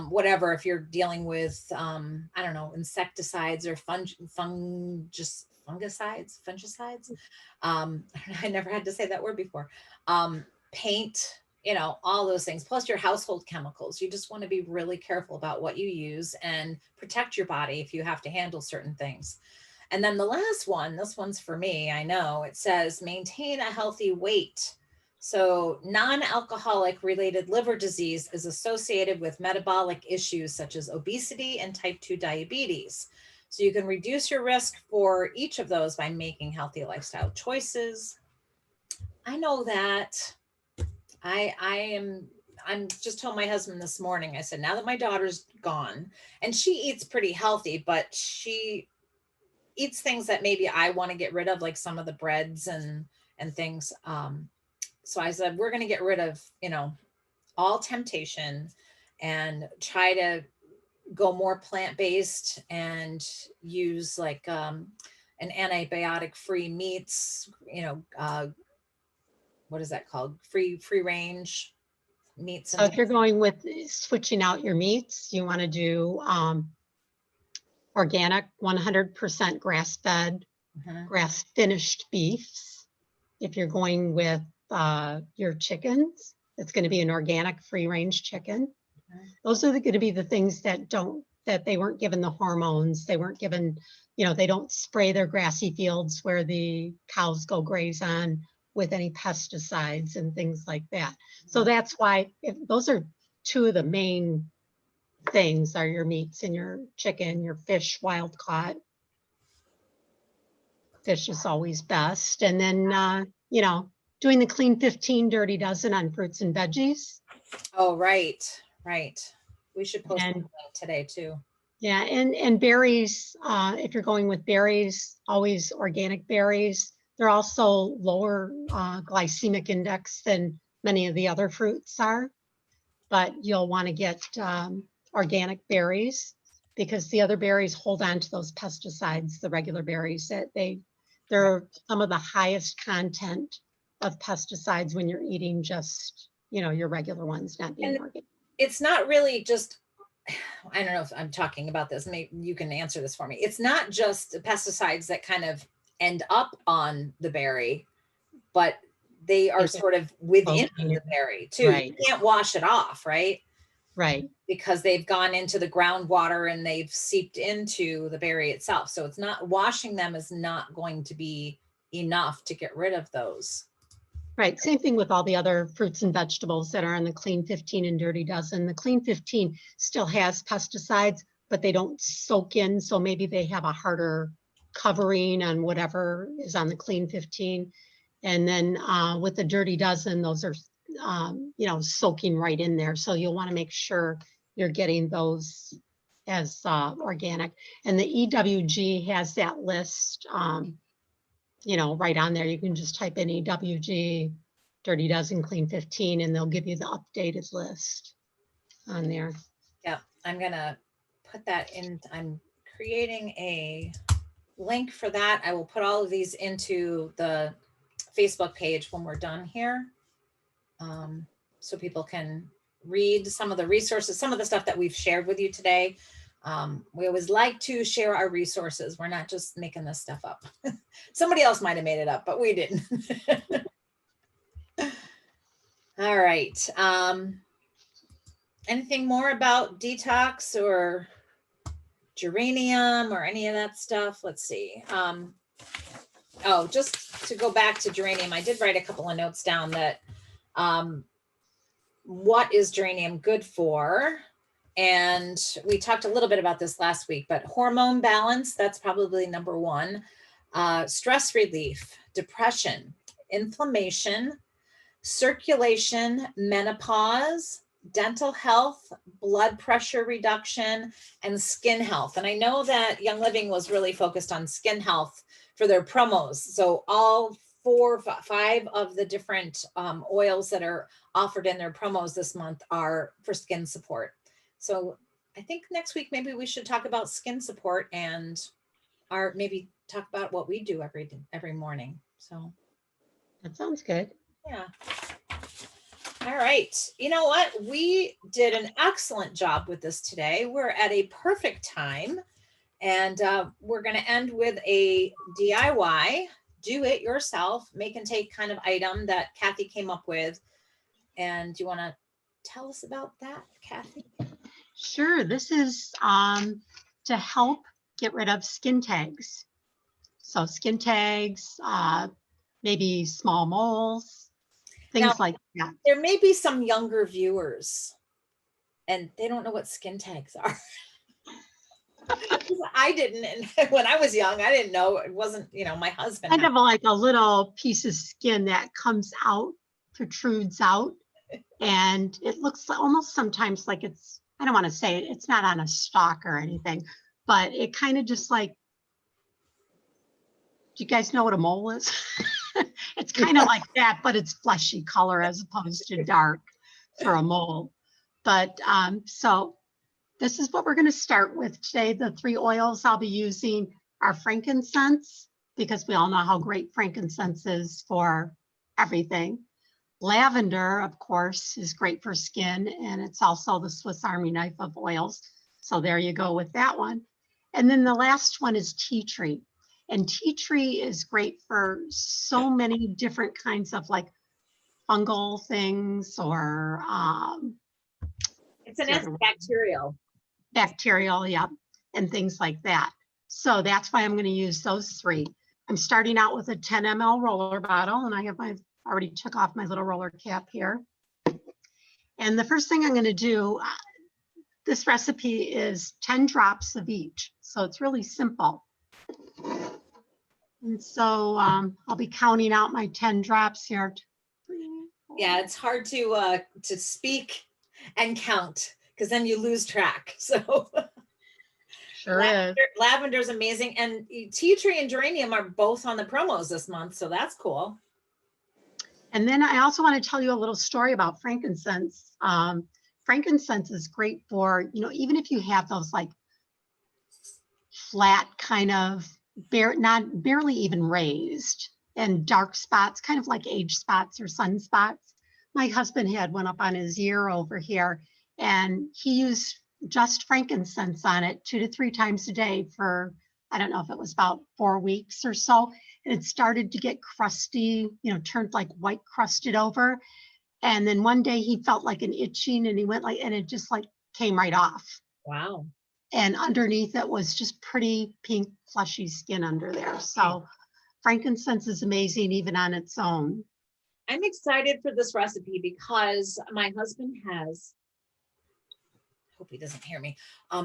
whatever, if you're dealing with, insecticides or fungicides. I never had to say that word before. Paint, all those things, plus your household chemicals. You just want to be really careful about what you use and protect your body if you have to handle certain things. And then the last one, this one's for me, I know, it says maintain a healthy weight. So non-alcoholic related liver disease is associated with metabolic issues such as obesity and type 2 diabetes. So you can reduce your risk for each of those by making healthy lifestyle choices. I know that. I'm just told my husband this morning, I said, now that my daughter's gone, and she eats pretty healthy, but she eats things that maybe I want to get rid of, like some of the breads and things. So I said, we're going to get rid of, all temptation and try to go more plant-based and use like an antibiotic free meats, what is that called? Free range meats. So if you're going with switching out your meats, you want to do organic, 100% grass-fed, grass-finished beefs. If you're going with your chickens, it's going to be an organic free-range chicken. Those are going to be the things that they weren't given the hormones. They weren't given, they don't spray their grassy fields where the cows go graze on with any pesticides and things like that. So that's why those are two of the main things, are your meats and your chicken, your fish, wild caught. Fish is always best. And then, doing the clean 15 dirty dozen on fruits and veggies. Oh, right. We should post that link today too. Yeah, and berries, if you're going with berries, always organic berries. They're also lower glycemic index than many of the other fruits are, but you'll want to get organic berries, because the other berries hold on to those pesticides, the regular berries, that they're some of the highest content of pesticides when you're eating just, your regular ones, not being organic. it's not really just, I don't know if I'm talking about this, maybe you can answer this for me. It's not just pesticides that kind of end up on the berry, but they are It's sort of within soaking the it. berry too. Right. You can't wash it off, right? Right. Because they've gone into the groundwater and they've seeped into the berry itself. So it's not, washing them is not going to be enough to get rid of those. Right. Same thing with all the other fruits and vegetables that are in the Clean 15 and Dirty Dozen. The Clean 15 still has pesticides, but they don't soak in. So maybe they have a harder covering on whatever is on the Clean 15. And then with the Dirty Dozen, those are, you know, soaking right in there. So you'll want to make sure you're getting those as organic. And the EWG has that list, you know, right on there. You can just type in EWG, Dirty Dozen, Clean 15, and they'll give you the updated list on there. Yeah, I'm gonna put that in. I'm creating a link for that. I will put all of these into the Facebook page when we're done here. So people can read some of the resources, some of the stuff that we've shared with you today. We always like to share our resources. We're not just making this stuff up. Somebody else might have made it up, but we didn't. All right. Anything more about detox or geranium or any of that stuff? Let's see. Oh, just to go back to geranium, I did write a couple of notes down that what is geranium good for? And we talked a little bit about this last week, but hormone balance, that's probably number one. Stress relief, depression, inflammation, circulation, menopause, dental health, blood pressure reduction, and skin health. And I know that Young Living was really focused on skin health for their promos. So all 4 or 5 of the different oils that are offered in their promos this month are for skin support. So I think next week, maybe we should talk about skin support and maybe talk about what we do every morning. So That sounds good. yeah. All right. You know what? We did an excellent job with this today. We're at a perfect time. And we're going to end with a DIY, do it yourself, make and take kind of item that Kathy came up with. And do you want to tell us about that, Kathy? Sure. This is to help get rid of skin tags. So skin tags, maybe small moles, things Now, like that. There may be some younger viewers and they don't know what skin tags are. I didn't. And when I was young, I didn't know. It wasn't, you know, my husband. Kind of like a little piece of skin that comes out, protrudes out. And it looks almost sometimes like it's, I don't want to say it, it's not on a stalk or anything, but it kind of just like, do you guys know what a mole is? It's kind of like that, but it's fleshy color as opposed to dark for a mole. But so this is what we're going to start with today. The 3 oils I'll be using are frankincense, because we all know how great frankincense is for everything. Lavender, of course, is great for skin, and it's also the Swiss Army knife of oils. So there you go with that one. And then the last one is tea tree. And tea tree is great for so many different kinds of like fungal things or it's an antibacterial. Bacterial, yeah, and things like that. So that's why I'm going to use those 3. I'm starting out with a 10 ml roller bottle, and I have already took off my little roller cap here. And the first thing I'm going to do, this recipe is 10 drops of each. So it's really simple. And so I'll be counting out my 10 drops here. Yeah, it's hard to speak and count because then you lose track. So Sure is. Lavender is amazing. And tea tree and geranium are both on the promos this month. So that's cool. And then I also want to tell you a little story about frankincense. Frankincense is great for, you know, even if you have those like flat kind of barely even raised and dark spots, kind of like age spots or sunspots. My husband had one up on his ear over here, And he used just frankincense on it 2 to 3 times a day for, I don't know if it was about 4 weeks or so. And it started to get crusty, turned like white crusted over. And then one day he felt like an itching and he went like, and it just like came right off. Wow. And underneath it was just pretty pink, fleshy skin under there. So frankincense is amazing even on its own. I'm excited for this recipe because my husband has, hope he doesn't hear me.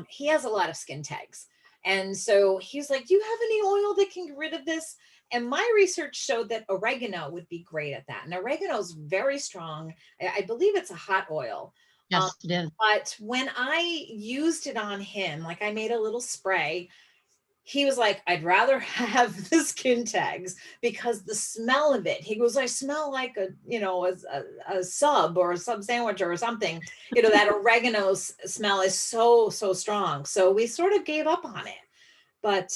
He has a lot of skin tags. And so he's like, do you have any oil that can get rid of this? And my research showed that oregano would be great at that. And oregano is very strong. I believe it's a hot oil. Yes, it is. But when I used it on him, like I made a little spray, he was like, I'd rather have the skin tags because the smell of it, he goes, I smell like a sub or a sub sandwich or something, that oregano smell is so strong. So we sort of gave up on it. But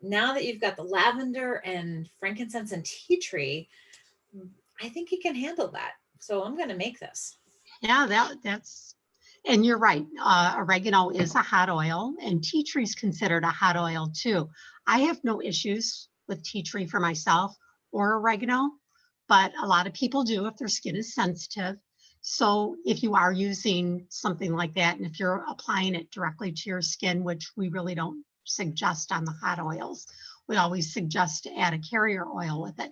now that you've got the lavender and frankincense and tea tree, I think he can handle that. So I'm going to make this. Yeah, that's, and you're right. Oregano is a hot oil, and tea tree is considered a hot oil too. I have no issues with tea tree for myself or oregano, but a lot of people do if their skin is sensitive. So if you are using something like that, and if you're applying it directly to your skin, which we really don't suggest on the hot oils, we always suggest to add a carrier oil with it.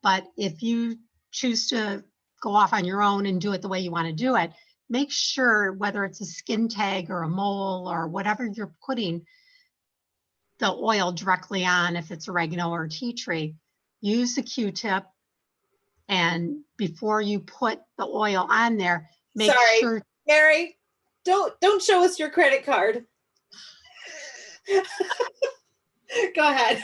But if you choose to go off on your own and do it the way you want to do it, make sure whether it's a skin tag or a mole or whatever you're putting the oil directly on, if it's oregano or tea tree, use a Q-tip. And before you put the oil on there, make sure. Mary, don't show us your credit card. Go ahead.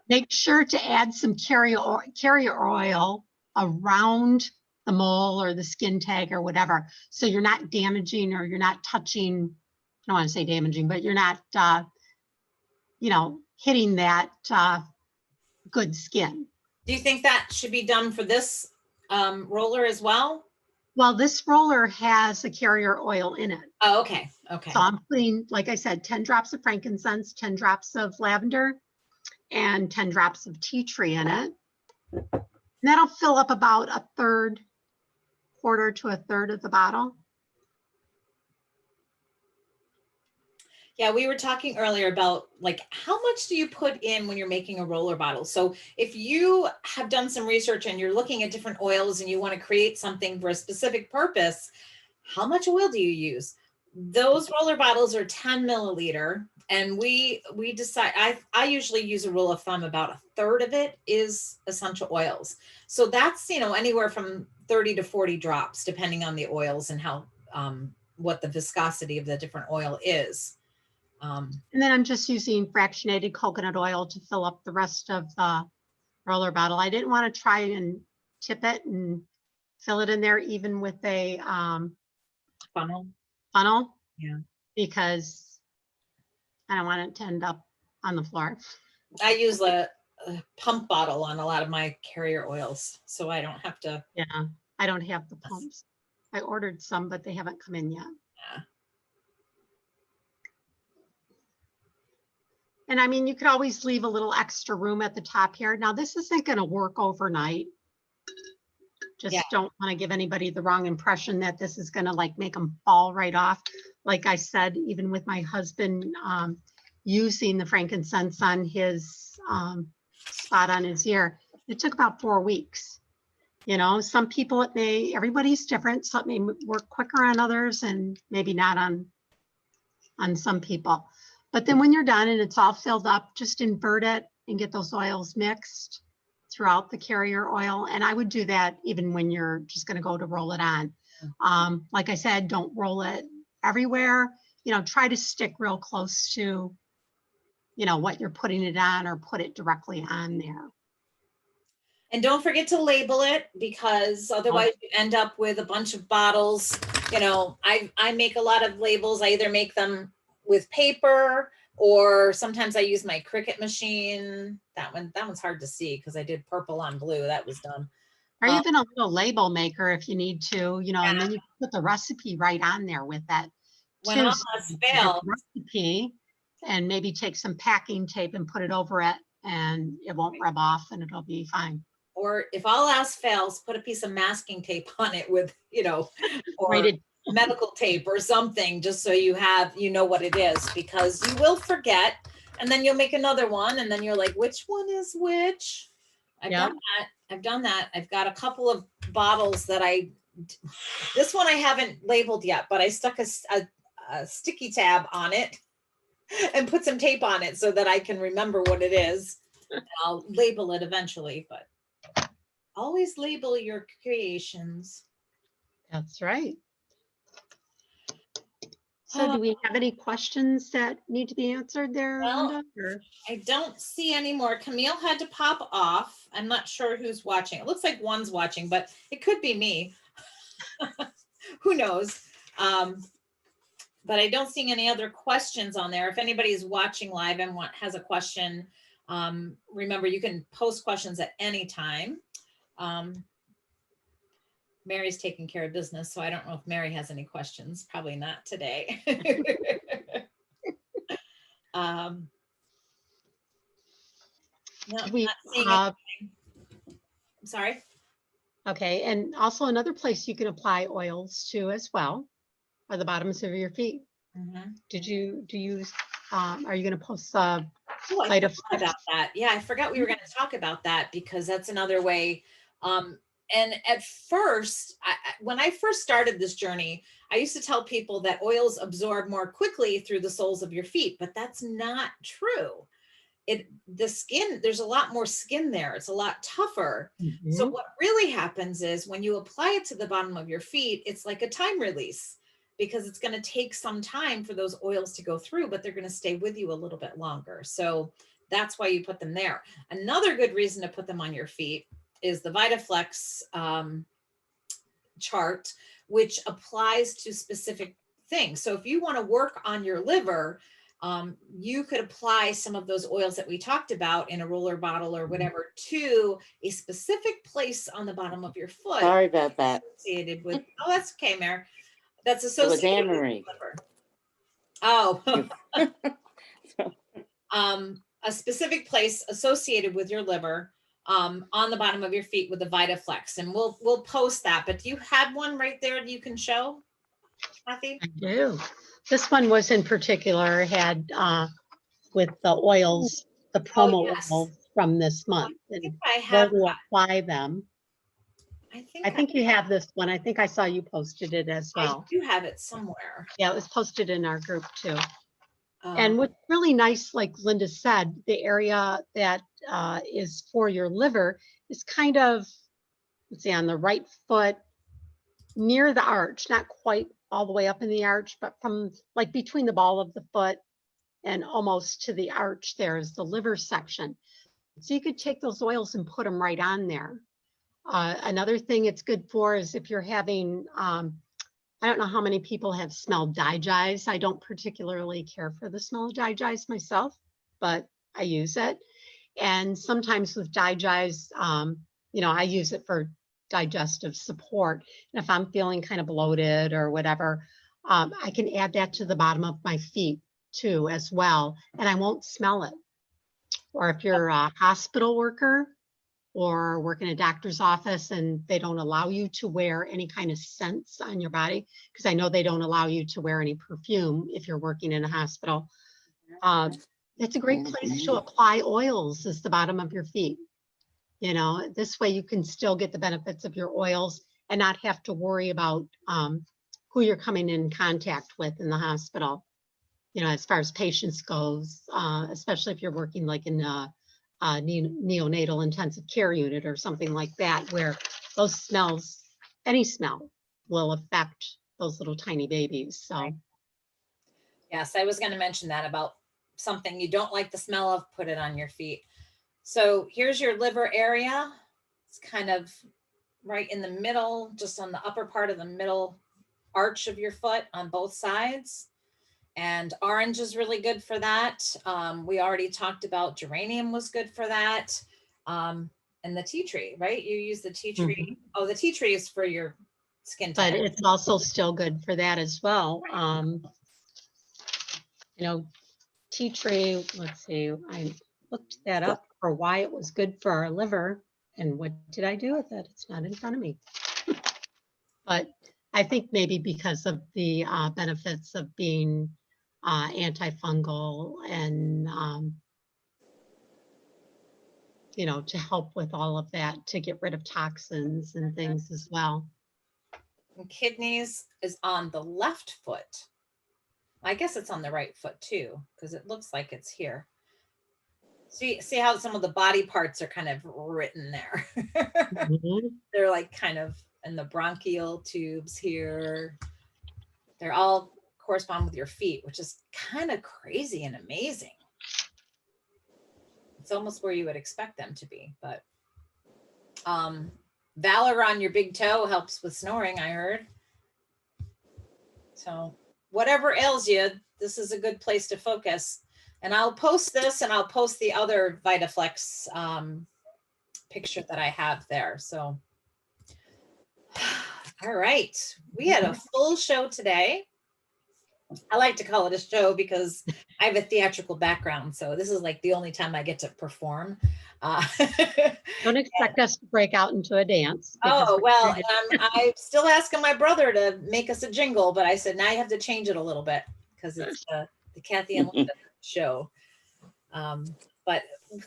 Make sure to add some carrier oil around the mole or the skin tag or whatever. So you're not damaging or you're not touching, I don't want to say damaging, but you're not, hitting that good skin. Do you think that should be done for this roller as well? Well, this roller has a carrier oil in it. Oh, okay. Okay. So I'm putting, like I said, 10 drops of frankincense, 10 drops of lavender, and 10 drops of tea tree in it. And that'll fill up about a quarter to a third of the bottle. Yeah, we were talking earlier about like how much do you put in when you're making a roller bottle? So if you have done some research and you're looking at different oils and you want to create something for a specific purpose, how much oil do you use? Those roller bottles are 10 milliliter. And we decide, I usually use a rule of thumb, about a third of it is essential oils. So that's, anywhere from 30 to 40 drops, depending on the oils and how, what the viscosity of the different oil is. And then I'm just using fractionated coconut oil to fill up the rest of the roller bottle. I didn't want to try and tip it and fill it in there, even with a funnel. Yeah. Because I don't want it to end up on the floor. I use a pump bottle on a lot of my carrier oils, so I don't have to. Yeah, I don't have the pumps. I ordered some, but they haven't come in yet. Yeah. And I mean, you could always leave a little extra room at the top here. Now, this isn't going to work overnight. Just don't want to give anybody the wrong impression that this is going to like make them fall right off. Like I said, even with my husband using the frankincense on his spot on his ear, it took about 4 weeks. Some people, everybody's different. So it may work quicker on others and maybe not on some people. But then when you're done and it's all filled up, just invert it and get those oils mixed throughout the carrier oil. And I would do that even when you're just going to go to roll it on. Like I said, don't roll it everywhere. Try to stick real close to, what you're putting it on, or put it directly on there. And don't forget to label it, because otherwise you end up with a bunch of bottles. I make a lot of labels. I either make them with paper, or sometimes I use my Cricut machine. That one's hard to see because I did purple on blue. That was done. Or Um, even a little label maker if you need to, you know, and then you put the recipe right on there with that when too. all So else you can get fails, the recipe and maybe take some packing tape and put it over it and it won't rub off and it'll be fine. or if all else fails, put a piece of masking tape on it with, Right. or medical tape or something, just so you have, what it is, because you will forget, and then you'll make another one, and then you're like, which one is which? I've Yeah. done that. I've done that. I've got a couple of bottles that this one I haven't labeled yet, but I stuck a sticky tab on it and put some tape on it so that I can remember what it is. I'll label it eventually, but always label your creations. That's right. So do we have any questions that need to be answered there, Well, Linda? Or? I don't see any more. Camille had to pop off. I'm not sure who's watching. It looks like one's watching, but it could be me. Who knows? But I don't see any other questions on there. If anybody's watching live and has a question, remember you can post questions at any time. Mary's taking care of business, so I don't know if Mary has any questions. Probably not today. No, We, not seeing anything. I'm sorry. okay, and also another place you can apply oils to as well are the bottoms of your feet. Mm-hmm. Are you going to post I light forgot of about that. Yeah, I forgot we were going to talk about that, because that's another way. And at first, when I first started this journey, I used to tell people that oils absorb more quickly through the soles of your feet, but that's not true. The skin, there's a lot more skin there. It's a lot tougher. So what really happens is when you apply it to the bottom of your feet, it's like a time release, because it's going to take some time for those oils to go through, but they're going to stay with you a little bit longer. So that's why you put them there. Another good reason to put them on your feet is the VitaFlex chart, which applies to specific things. So if you want to work on your liver, you could apply some of those oils that we talked about in a roller bottle or whatever to a specific place on the bottom of your foot. Sorry about that. Associated with, oh, that's okay, Mare. That's It was associated with Anne-Marie. liver. Oh, a specific place associated with your liver, on the bottom of your feet with the VitaFlex, and we'll post that. But do you have one right there that you can show, Kathy? I do. This one was in particular had with the oils, the promo yes. oils from this month, I and think I where have to apply them. I think you have this one. I think I saw you posted it as well. I do have it somewhere. Yeah, it was posted in our group too. And what's really nice, like Linda said, the area that is for your liver is kind of, let's see, on the right foot near the arch, not quite all the way up in the arch, but from like between the ball of the foot and almost to the arch there is the liver section. So you could take those oils and put them right on there. Another thing it's good for is if you're having, I don't know how many people have smelled digize. I don't particularly care for the smell of digize myself, but I use it. And sometimes with digize, I use it for digestive support. And if I'm feeling kind of bloated or whatever, I can add that to the bottom of my feet too, as well. And I won't smell it. Or if you're a hospital worker or work in a doctor's office and they don't allow you to wear any kind of scents on your body, because I know they don't allow you to wear any perfume if you're working in a hospital. It's a great place to apply oils is the bottom of your feet. This way you can still get the benefits of your oils and not have to worry about who you're coming in contact with in the hospital. As far as patients goes, especially if you're working like in a neonatal intensive care unit or something like that, where those smells, any smell will affect those little tiny babies. So yes, I was going to mention that about something you don't like the smell of, put it on your feet. So here's your liver area. It's kind of right in the middle, just on the upper part of the middle arch of your foot on both sides. And orange is really good for that. We already talked about geranium was good for that. and the tea tree, right? You use the tea tree. Mhm. Oh, the tea tree is for your skin But type. it's also still good for that as well. You know, tea tree, let's see, I looked that up for why it was good for our liver. And what did I do with it? It's not in front of me. But I think maybe because of the benefits of being antifungal and, you know, to help with all of that, to get rid of toxins and things as well. And kidneys is on the left foot. I guess it's on the right foot too, because it looks like it's here. See how some of the body parts are kind of written there. Mhm. They're like kind of in the bronchial tubes here. They're all correspond with your feet, which is kind of crazy and amazing. It's almost where you would expect them to be, but Valor on your big toe helps with snoring, I heard. So whatever ails you, this is a good place to focus. And I'll post this, and I'll post the other VitaFlex picture that I have there. So, all right. We had a full show today. I like to call it a show because I have a theatrical background. So this is like the only time I get to perform. Don't expect us to break out into a dance. Oh, well, I'm still asking my brother to make us a jingle, but I said, now you have to change it a little bit because it's the Kathy and Linda show. But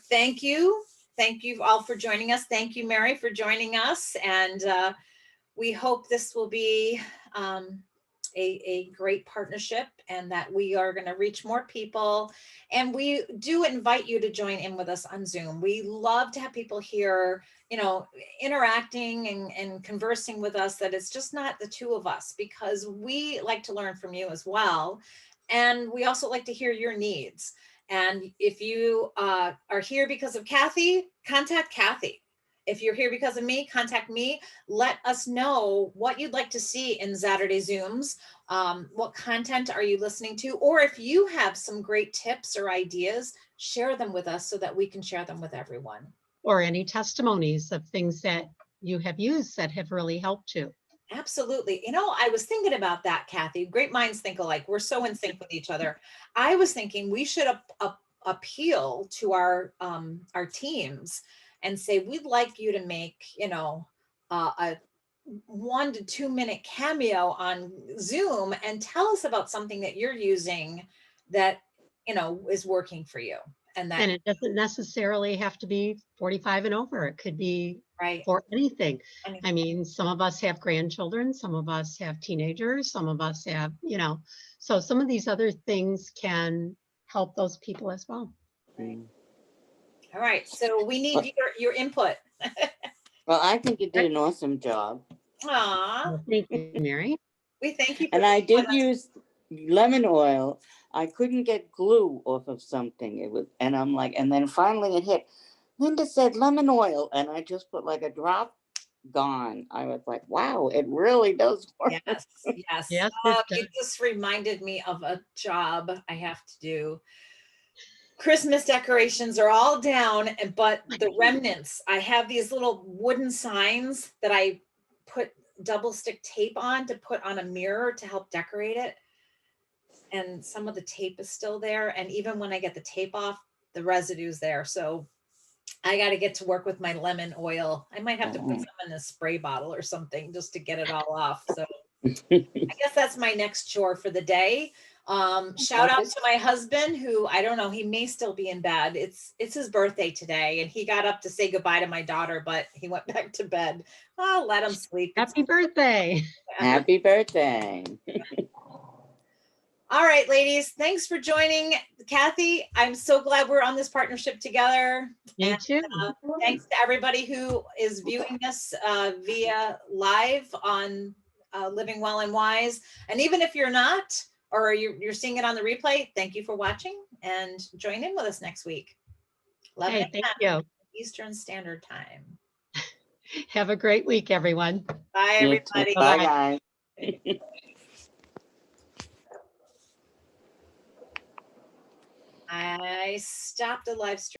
thank you. Thank you all for joining us. Thank you, Mary, for joining us. And we hope this will be a great partnership and that we are going to reach more people. And we do invite you to join in with us on Zoom. We love to have people here, you know, interacting and conversing with us, that it's just not the two of us, because we like to learn from you as well. And we also like to hear your needs. And if you are here because of Kathy, contact Kathy. If you're here because of me, contact me. Let us know what you'd like to see in Saturday Zooms. What content are you listening to? Or if you have some great tips or ideas, share them with us so that we can share them with everyone. Or any testimonies of things that you have used that have really helped you. Absolutely. You know, I was thinking about that, Kathy. Great minds think alike. We're so in sync with each other. I was thinking we should appeal to our teams and say, we'd like you to make, you know, a 1 to 2 minute cameo on Zoom and tell us about something that you're using that, you know, is working for you. And that, And it doesn't necessarily have to be 45 and over. It could be right. for anything. Anything. I mean, some of us have grandchildren, some of us have teenagers, some of us have, you know, so some of these other things can help those people as well. Right. All right. So we need your input. Well, I think you did an awesome job. Aw. Well, thank you, Mary. We thank you. And I did use lemon oil. I couldn't get glue off of something. It was, and I'm like, and then finally it hit. Linda said lemon oil, and I just put like a drop. Gone. I was like, wow, it really does work. Yes, yes. Yes, You just reminded me of a job I have to do. Christmas decorations are all down, but the remnants, I have these little wooden signs that I put double stick tape on to put on a mirror to help decorate it. And some of the tape is still there. And even when I get the tape off, the residue's there. So I got to get to work with my lemon oil. I might have to put some in a spray bottle or something just to get it all off. So I guess that's my next chore for the day. Shout out to my husband, who, I don't know, he may still be in bed. It's his birthday today, and he got up to say goodbye to my daughter, but he went back to bed. I'll let him sleep. Happy birthday. Happy birthday. All right, ladies, thanks for joining. Kathy, I'm so glad we're on this partnership together. Me too. Thanks to everybody who is viewing this via live on Living Well and Wise. And even if you're not, or you're seeing it on the replay, thank you for watching, and join in with us next week. 11 Hey, thank you. Eastern Standard Time. Have a great week, everyone. Bye, everybody. Bye, guys. I stopped the live stream.